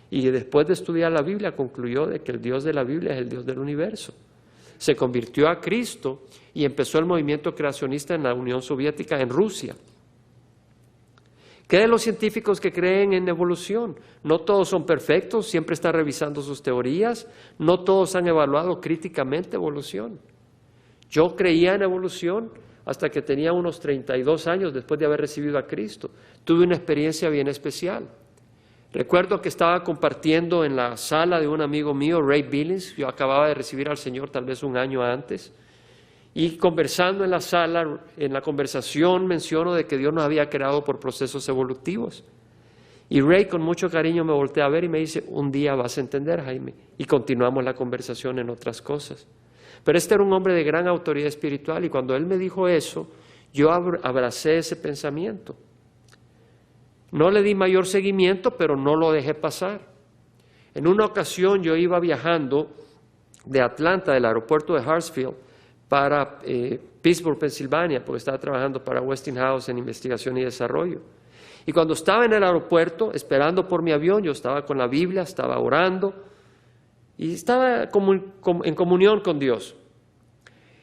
Y después de estudiar la Biblia concluyó de que el Dios de la Biblia es el Dios del universo. Se convirtió a Cristo y empezó el movimiento creacionista en la Unión Soviética, en Rusia. ¿Qué de los científicos que creen en evolución? No todos son perfectos, siempre están revisando sus teorías, no todos han evaluado críticamente evolución. Yo creía en evolución hasta que tenía unos 32 años después de haber recibido a Cristo. Tuve una experiencia bien especial. Recuerdo que estaba compartiendo en la sala de un amigo mío, Ray Billings. Yo acababa de recibir al Señor tal vez un año antes. Y conversando en la sala, en la conversación menciono de que Dios nos había creado por procesos evolutivos. Y Ray con mucho cariño me voltea a ver y me dice, un día vas a entender, Jaime. Y continuamos la conversación en otras cosas. Pero este era un hombre de gran autoridad espiritual y cuando él me dijo eso, yo abracé ese pensamiento. No le di mayor seguimiento, pero no lo dejé pasar. En una ocasión yo iba viajando de Atlanta, del aeropuerto de Hartsfield, para Pittsburgh, Pensilvania, porque estaba trabajando para Westinghouse en investigación y desarrollo. Y cuando estaba en el aeropuerto, esperando por mi avión, yo estaba con la Biblia, estaba orando, y estaba en comunión con Dios.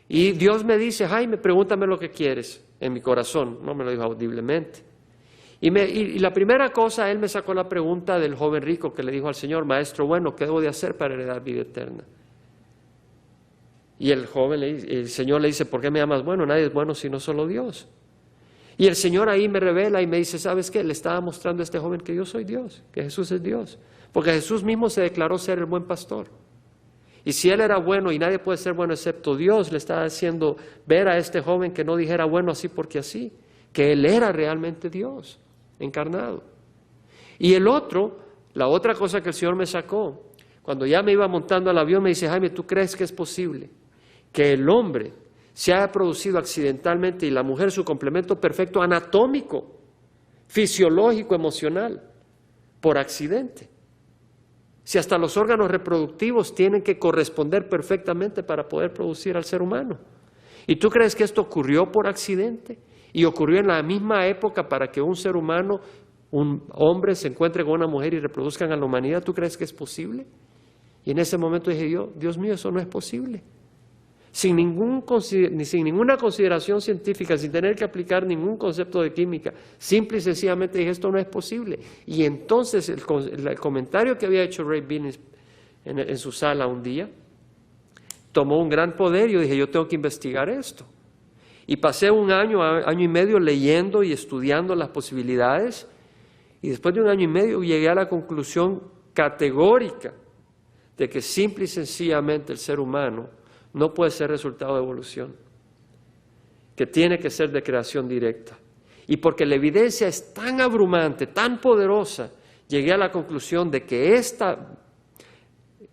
Y Dios me dice, Jaime, pregúntame lo que quieres, en mi corazón, no me lo dijo audiblemente. Y la primera cosa, Él me sacó la pregunta del joven rico que le dijo al Señor, Maestro bueno, ¿qué debo de hacer para heredar vida eterna? Y el Señor le dice, ¿por qué me llamas bueno? Nadie es bueno sino solo Dios. Y el Señor ahí me revela y me dice, ¿sabes qué? Le estaba mostrando a este joven que yo soy Dios, que Jesús es Dios. Porque Jesús mismo se declaró ser el buen pastor. Y si Él era bueno y nadie puede ser bueno excepto Dios, le estaba haciendo ver a este joven que no dijera bueno así porque así, que Él era realmente Dios, encarnado. Y el otro, la otra cosa que el Señor me sacó, cuando ya me iba montando al avión, me dice, Jaime, ¿tú crees que es posible que el hombre se haya producido accidentalmente y la mujer su complemento perfecto anatómico, fisiológico, emocional, por accidente? Si hasta los órganos reproductivos tienen que corresponder perfectamente para poder producir al ser humano. ¿Y tú crees que esto ocurrió por accidente? Y ocurrió en la misma época para que un ser humano, un hombre, se encuentre con una mujer y reproduzcan a la humanidad. ¿Tú crees que es posible? Y en ese momento dije yo, Dios mío, eso no es posible. Sin ninguna consideración científica, sin tener que aplicar ningún concepto de química, simple y sencillamente dije, esto no es posible. Y entonces el comentario que había hecho Ray Bean en su sala un día, tomó un gran poder y yo dije, yo tengo que investigar esto. Y pasé un año y medio leyendo y estudiando las posibilidades, y después de un año y medio llegué a la conclusión categórica de que simple y sencillamente el ser humano no puede ser resultado de evolución, que tiene que ser de creación directa. Y porque la evidencia es tan abrumante, tan poderosa, llegué a la conclusión de que este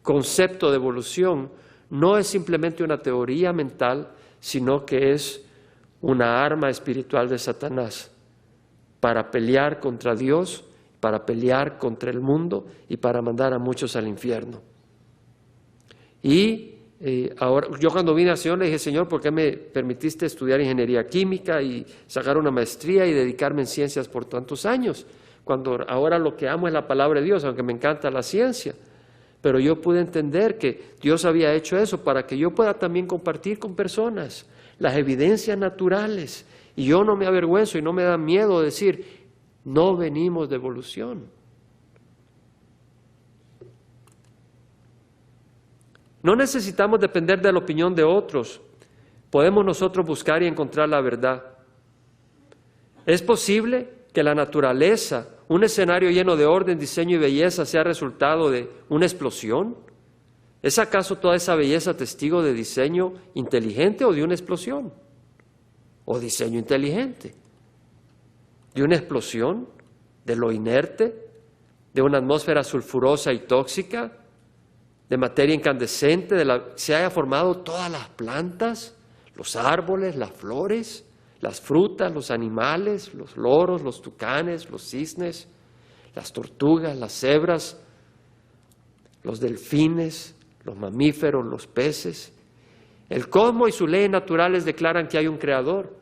concepto de evolución no es simplemente una teoría mental, sino que es una arma espiritual de Satanás para pelear contra Dios, para pelear contra el mundo y para mandar a muchos al infierno. Y ahora, yo cuando vine al Señor le dije, Señor, ¿por qué me permitiste estudiar ingeniería química y sacar una maestría y dedicarme en ciencias por tantos años? Cuando ahora lo que amo es la palabra de Dios, aunque me encanta la ciencia. Pero yo pude entender que Dios había hecho eso para que yo pueda también compartir con personas las evidencias naturales. Y yo no me avergüenzo y no me da miedo decir, no venimos de evolución. No necesitamos depender de la opinión de otros. Podemos nosotros buscar y encontrar la verdad. ¿Es posible que la naturaleza, un escenario lleno de orden, diseño y belleza, sea resultado de una explosión? ¿Es acaso toda esa belleza testigo de diseño inteligente o de una explosión? ¿O diseño inteligente? ¿De una explosión? ¿De lo inerte? ¿De una atmósfera sulfurosa y tóxica? ¿De materia incandescente? ¿Se haya formado todas las plantas, los árboles, las flores, las frutas, los animales, los loros, los tucanes, los cisnes, las tortugas, las cebras, los delfines, los mamíferos, los peces? El cosmos y sus leyes naturales declaran que hay un creador.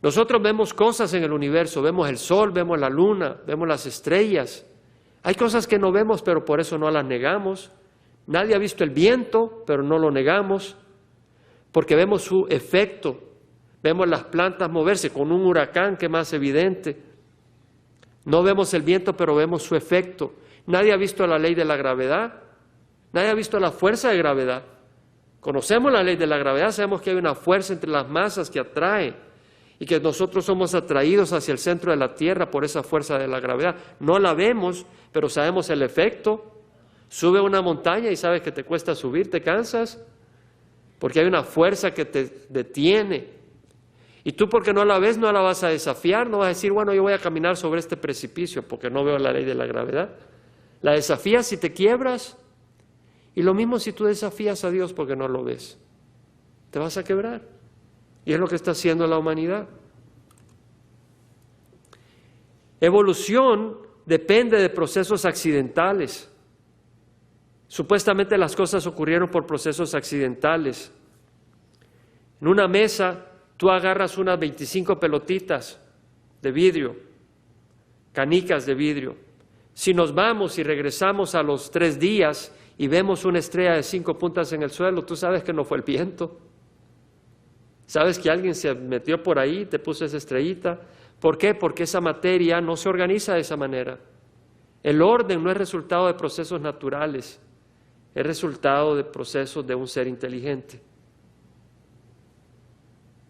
Nosotros vemos cosas en el universo, vemos el sol, vemos la luna, vemos las estrellas. Hay cosas que no vemos, pero por eso no las negamos. Nadie ha visto el viento, pero no lo negamos, porque vemos su efecto. Vemos las plantas moverse con un huracán, que es más evidente. No vemos el viento, pero vemos su efecto. Nadie ha visto la ley de la gravedad. Nadie ha visto la fuerza de gravedad. Conocemos la ley de la gravedad, sabemos que hay una fuerza entre las masas que atrae y que nosotros somos atraídos hacia el centro de la Tierra por esa fuerza de la gravedad. No la vemos, pero sabemos el efecto. Sube una montaña y sabes que te cuesta subir, te cansas, porque hay una fuerza que te detiene. Y tú, porque no la ves, no la vas a desafiar, no vas a decir, bueno, yo voy a caminar sobre este precipicio porque no veo la ley de la gravedad. La desafías si te quiebras, y lo mismo si tú desafías a Dios porque no lo ves. Te vas a quebrar. Y es lo que está haciendo la humanidad. Evolución depende de procesos accidentales. Supuestamente las cosas ocurrieron por procesos accidentales. En una mesa tú agarras unas 25 pelotitas de vidrio, canicas de vidrio. Si nos vamos y regresamos a los 3 días y vemos una estrella de 5 puntas en el suelo, tú sabes que no fue el viento. Sabes que alguien se metió por ahí y te puso esa estrellita. ¿Por qué? Porque esa materia no se organiza de esa manera. El orden no es resultado de procesos naturales, es resultado de procesos de un ser inteligente.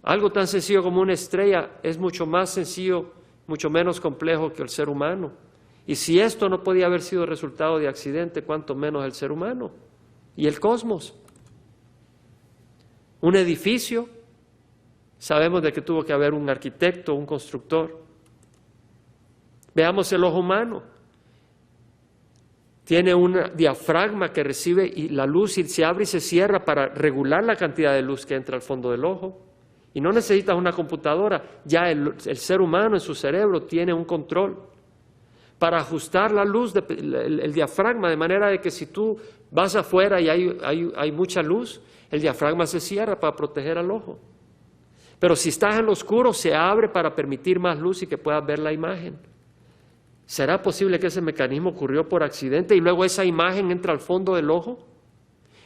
Algo tan sencillo como una estrella es mucho más sencillo, mucho menos complejo que el ser humano. Y si esto no podía haber sido resultado de accidente, cuánto menos el ser humano y el cosmos. Un edificio, sabemos de que tuvo que haber un arquitecto, un constructor. Veamos el ojo humano. Tiene un diafragma que recibe y la luz y se abre y se cierra para regular la cantidad de luz que entra al fondo del ojo. Y no necesitas una computadora, ya el ser humano en su cerebro tiene un control para ajustar la luz, el diafragma, de manera de que si tú vas afuera y hay mucha luz, el diafragma se cierra para proteger al ojo. Pero si estás en lo oscuro, se abre para permitir más luz y que puedas ver la imagen. ¿Será posible que ese mecanismo ocurrió por accidente y luego esa imagen entra al fondo del ojo?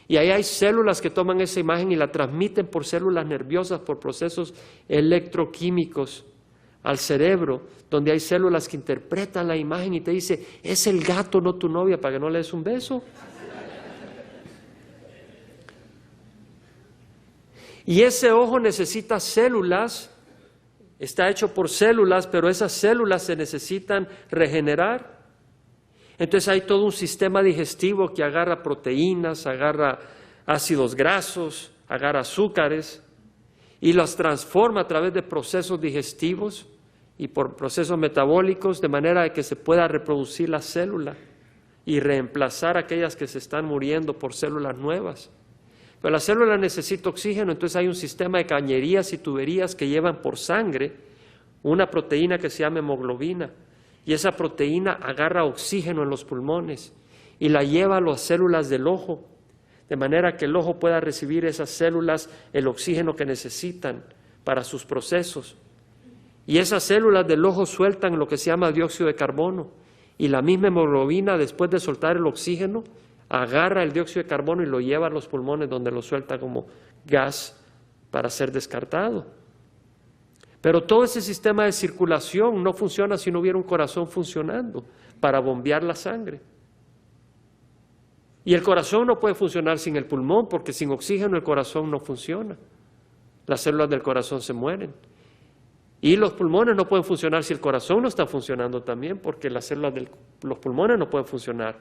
Y ahí hay células que toman esa imagen y la transmiten por células nerviosas, por procesos electroquímicos al cerebro, donde hay células que interpretan la imagen y te dice, es el gato, no tu novia, para que no le des un beso. Y ese ojo necesita células, está hecho por células, pero esas células se necesitan regenerar. Entonces hay todo un sistema digestivo que agarra proteínas, agarra ácidos grasos, agarra azúcares y las transforma a través de procesos digestivos y por procesos metabólicos de manera de que se pueda reproducir la célula y reemplazar aquellas que se están muriendo por células nuevas. Pero la célula necesita oxígeno, entonces hay un sistema de cañerías y tuberías que llevan por sangre una proteína que se llama hemoglobina. Y esa proteína agarra oxígeno en los pulmones y la lleva a las células del ojo, de manera que el ojo pueda recibir esas células el oxígeno que necesitan para sus procesos. Y esas células del ojo sueltan lo que se llama dióxido de carbono. Y la misma hemoglobina, después de soltar el oxígeno, agarra el dióxido de carbono y lo lleva a los pulmones, donde lo suelta como gas para ser descartado. Pero todo ese sistema de circulación no funciona si no hubiera un corazón funcionando para bombear la sangre. Y el corazón no puede funcionar sin el pulmón, porque sin oxígeno el corazón no funciona. Las células del corazón se mueren. Y los pulmones no pueden funcionar si el corazón no está funcionando también, porque las células de los pulmones no pueden funcionar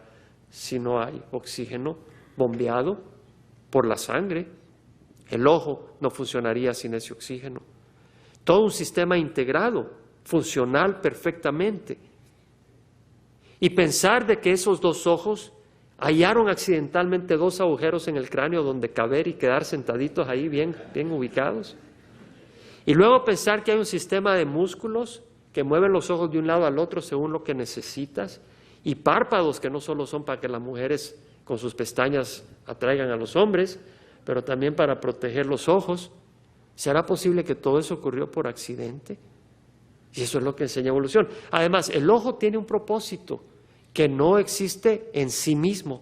si no hay oxígeno bombeado por la sangre. El ojo no funcionaría sin ese oxígeno. Todo un sistema integrado, funcional perfectamente. Y pensar de que esos dos ojos hallaron accidentalmente dos agujeros en el cráneo donde caber y quedar sentaditos ahí bien ubicados. Y luego pensar que hay un sistema de músculos que mueven los ojos de un lado al otro según lo que necesitas, y párpados que no solo son para que las mujeres con sus pestañas atraigan a los hombres, pero también para proteger los ojos. ¿Será posible que todo eso ocurrió por accidente? Y eso es lo que enseña evolución. Además, el ojo tiene un propósito que no existe en sí mismo.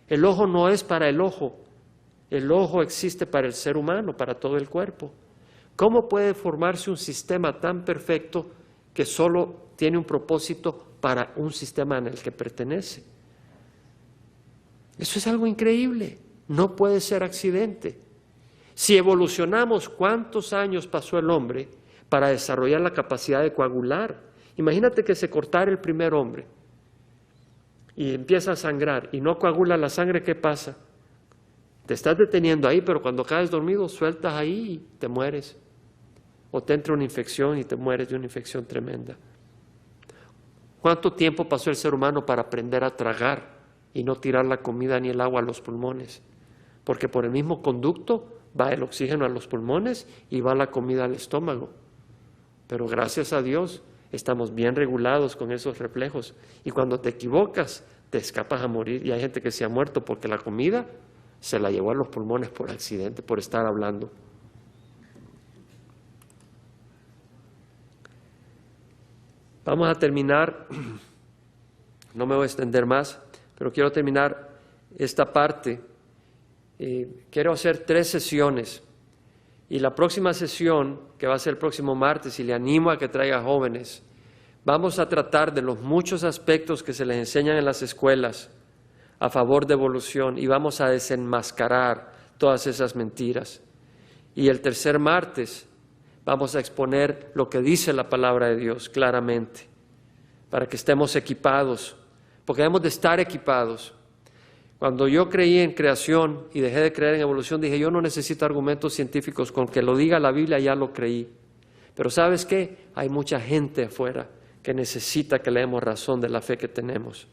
El ojo no es para el ojo existe para el ser humano, para todo el cuerpo. ¿Cómo puede formarse un sistema tan perfecto que solo tiene un propósito para un sistema en el que pertenece? Eso es algo increíble, no puede ser accidente. Si evolucionamos, ¿cuántos años pasó el hombre para desarrollar la capacidad de coagular? Imagínate que se cortara el primer hombre y empieza a sangrar y no coagula la sangre, ¿qué pasa? Te estás deteniendo ahí, pero cuando caes dormido sueltas ahí y te mueres. O te entra una infección y te mueres de una infección tremenda. ¿Cuánto tiempo pasó el ser humano para aprender a tragar y no tirar la comida ni el agua a los pulmones? Porque por el mismo conducto va el oxígeno a los pulmones y va la comida al estómago. Pero gracias a Dios estamos bien regulados con esos reflejos. Y cuando te equivocas, te escapas a morir. Y hay gente que se ha muerto porque la comida se la llevó a los pulmones por accidente, por estar hablando. Vamos a terminar, no me voy a extender más, pero quiero terminar esta parte. Quiero hacer 3 sesiones y la próxima sesión, que va a ser el próximo martes, y le animo a que traiga jóvenes, vamos a tratar de los muchos aspectos que se les enseñan en las escuelas a favor de evolución y vamos a desenmascarar todas esas mentiras. Y el tercer martes vamos a exponer lo que dice la palabra de Dios claramente, para que estemos equipados, porque debemos de estar equipados. Cuando yo creí en creación y dejé de creer en evolución, dije, yo no necesito argumentos científicos, con que lo diga la Biblia ya lo creí. Pero ¿sabes qué? Hay mucha gente afuera que necesita que le demos razón de la fe que tenemos.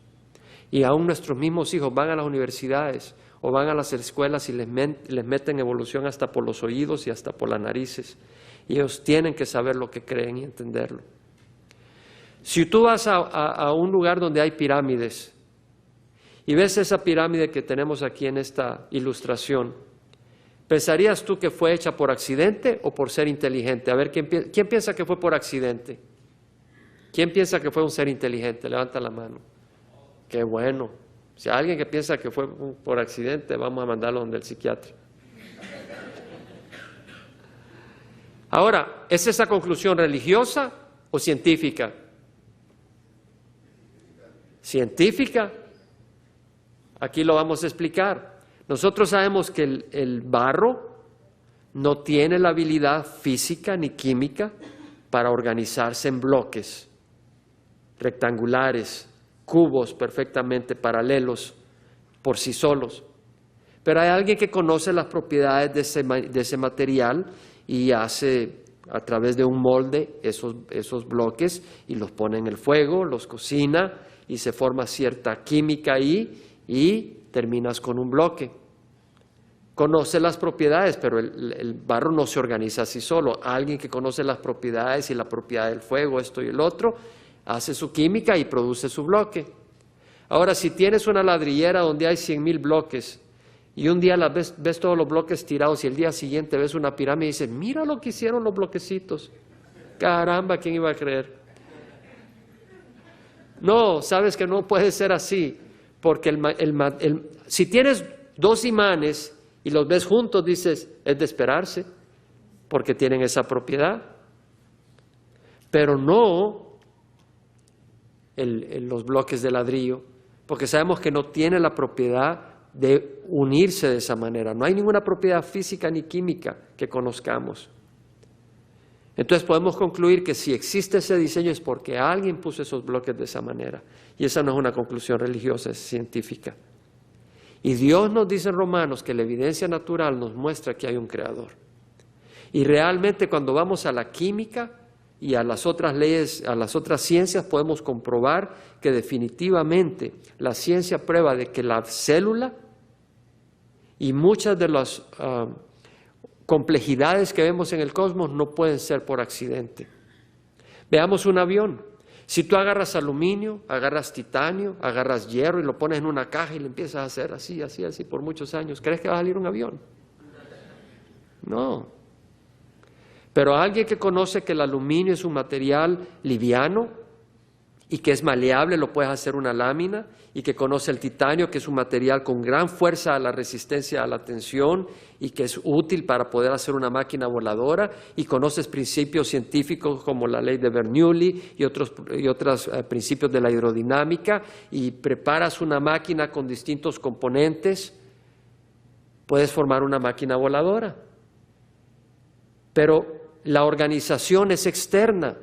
Y aún nuestros mismos hijos van a las universidades o van a las escuelas y les meten evolución hasta por los oídos y hasta por las narices. Y ellos tienen que saber lo que creen y entenderlo. Si tú vas a un lugar donde hay pirámides y ves esa pirámide que tenemos aquí en esta ilustración, ¿pensarías tú que fue hecha por accidente o por ser inteligente? A ver, ¿quién piensa que fue por accidente? ¿Quién piensa que fue un ser inteligente? Levanta la mano. Qué bueno. Si hay alguien que piensa que fue por accidente, vamos a mandarlo donde el psiquiatra. Ahora, ¿es esa conclusión religiosa o científica? Científica. Aquí lo vamos a explicar. Nosotros sabemos que el barro no tiene la habilidad física ni química para organizarse en bloques rectangulares, cubos perfectamente paralelos por sí solos. Pero hay alguien que conoce las propiedades de ese material y hace a través de un molde esos bloques y los pone en el fuego, los cocina y se forma cierta química ahí y terminas con un bloque. Conoce las propiedades, pero el barro no se organiza así solo. Alguien que conoce las propiedades y la propiedad del fuego, esto y el otro, hace su química y produce su bloque. Ahora, si tienes una ladrillera donde hay 100,000 bloques y un día ves todos los bloques tirados y el día siguiente ves una pirámide y dices, mira lo que hicieron los bloquecitos. Caramba, ¿quién iba a creer? No, sabes que no puede ser así, porque si tienes dos imanes y los ves juntos, dices, es de esperarse, porque tienen esa propiedad. Pero no los bloques de ladrillo, porque sabemos que no tiene la propiedad de unirse de esa manera. No hay ninguna propiedad física ni química que conozcamos. Entonces podemos concluir que si existe ese diseño es porque alguien puso esos bloques de esa manera. Y esa no es una conclusión religiosa, es científica. Y Dios nos dice en Romanos que la evidencia natural nos muestra que hay un creador. Y realmente cuando vamos a la química y a las otras leyes, a las otras ciencias, podemos comprobar que definitivamente la ciencia prueba de que la célula y muchas de las complejidades que vemos en el cosmos no pueden ser por accidente. Veamos un avión. Si tú agarras aluminio, agarras titanio, agarras hierro y lo pones en una caja y le empiezas a hacer así, así, así por muchos años, ¿crees que va a salir un avión? No. Pero alguien que conoce que el aluminio es un material liviano y que es maleable, lo puedes hacer una lámina, y que conoce el titanio, que es un material con gran fuerza a la resistencia a la tensión y que es útil para poder hacer una máquina voladora, y conoces principios científicos como la ley de Bernoulli y otros principios de la hidrodinámica, y preparas una máquina con distintos componentes, puedes formar una máquina voladora. Pero la organización es externa.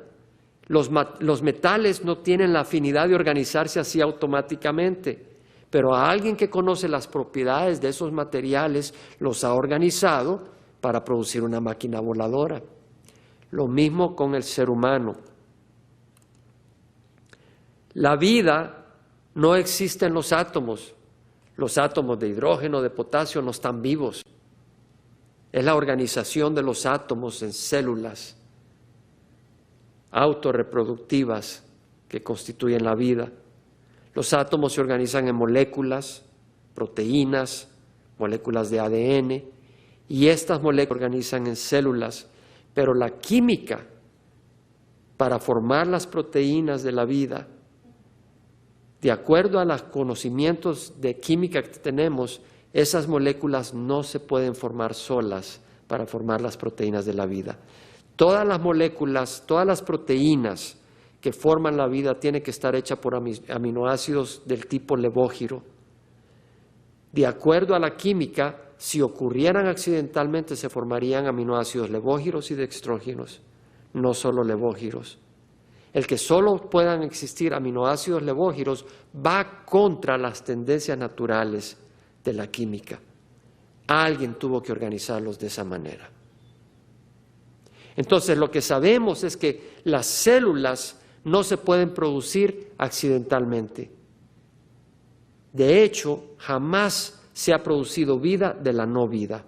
Los metales no tienen la afinidad de organizarse así automáticamente, pero a alguien que conoce las propiedades de esos materiales los ha organizado para producir una máquina voladora. Lo mismo con el ser humano. La vida no existe en los átomos. Los átomos de hidrógeno, de potasio no están vivos. Es la organización de los átomos en células autorreproductivas que constituyen la vida. Los átomos se organizan en moléculas, proteínas, moléculas de ADN, y estas moléculas se organizan en células, pero la química para formar las proteínas de la vida, de acuerdo a los conocimientos de química que tenemos, esas moléculas no se pueden formar solas para formar las proteínas de la vida. Todas las moléculas, todas las proteínas que forman la vida tienen que estar hechas por aminoácidos del tipo levógiro. De acuerdo a la química, si ocurrieran accidentalmente, se formarían aminoácidos levógiros y dextrógenos, no solo levógiros. El que solo puedan existir aminoácidos levógiros va contra las tendencias naturales de la química. Alguien tuvo que organizarlos de esa manera. Entonces, lo que sabemos es que las células no se pueden producir accidentalmente. De hecho, jamás se ha producido vida de la no vida.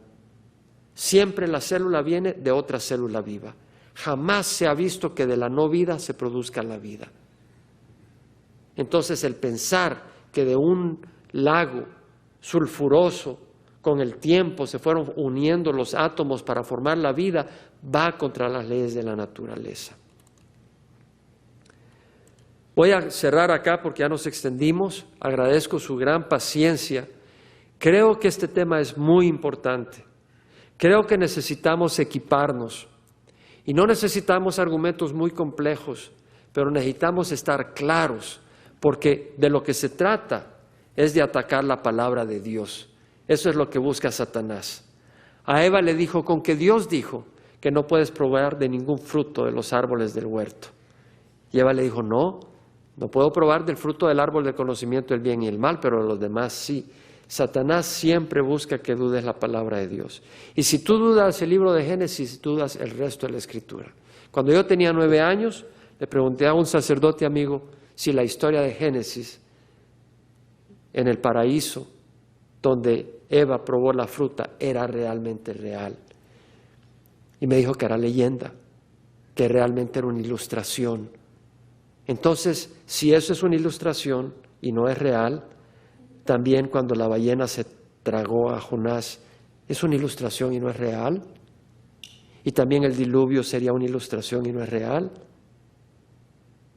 Siempre la célula viene de otra célula viva. Jamás se ha visto que de la no vida se produzca la vida. Entonces, el pensar que de un lago sulfuroso con el tiempo se fueron uniendo los átomos para formar la vida va contra las leyes de la naturaleza. Voy a cerrar acá porque ya nos extendimos. Agradezco su gran paciencia. Creo que este tema es muy importante. Creo que necesitamos equiparnos. Y no necesitamos argumentos muy complejos, pero necesitamos estar claros, porque de lo que se trata es de atacar la palabra de Dios. Eso es lo que busca Satanás. A Eva le dijo, con que Dios dijo que no puedes probar de ningún fruto de los árboles del huerto. Y Eva le dijo, no puedo probar del fruto del árbol del conocimiento del bien y el mal, pero de los demás sí. Satanás siempre busca que dudes la palabra de Dios. Y si tú dudas el libro de Génesis, dudas el resto de la Escritura. Cuando yo tenía 9 años, le pregunté a un sacerdote amigo si la historia de Génesis en el paraíso, donde Eva probó la fruta, era realmente real. Y me dijo que era leyenda, que realmente era una ilustración. Entonces, si eso es una ilustración y no es real, también cuando la ballena se tragó a Jonás, ¿es una ilustración y no es real? Y también el diluvio sería una ilustración y no es real.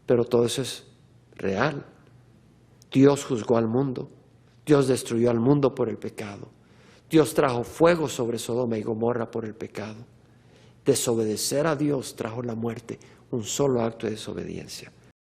Pero todo eso es real. Dios juzgó al mundo. Dios destruyó al mundo por el pecado. Dios trajo fuego sobre Sodoma y Gomorra por el pecado. Desobedecer a Dios trajo la muerte, un solo acto de desobediencia.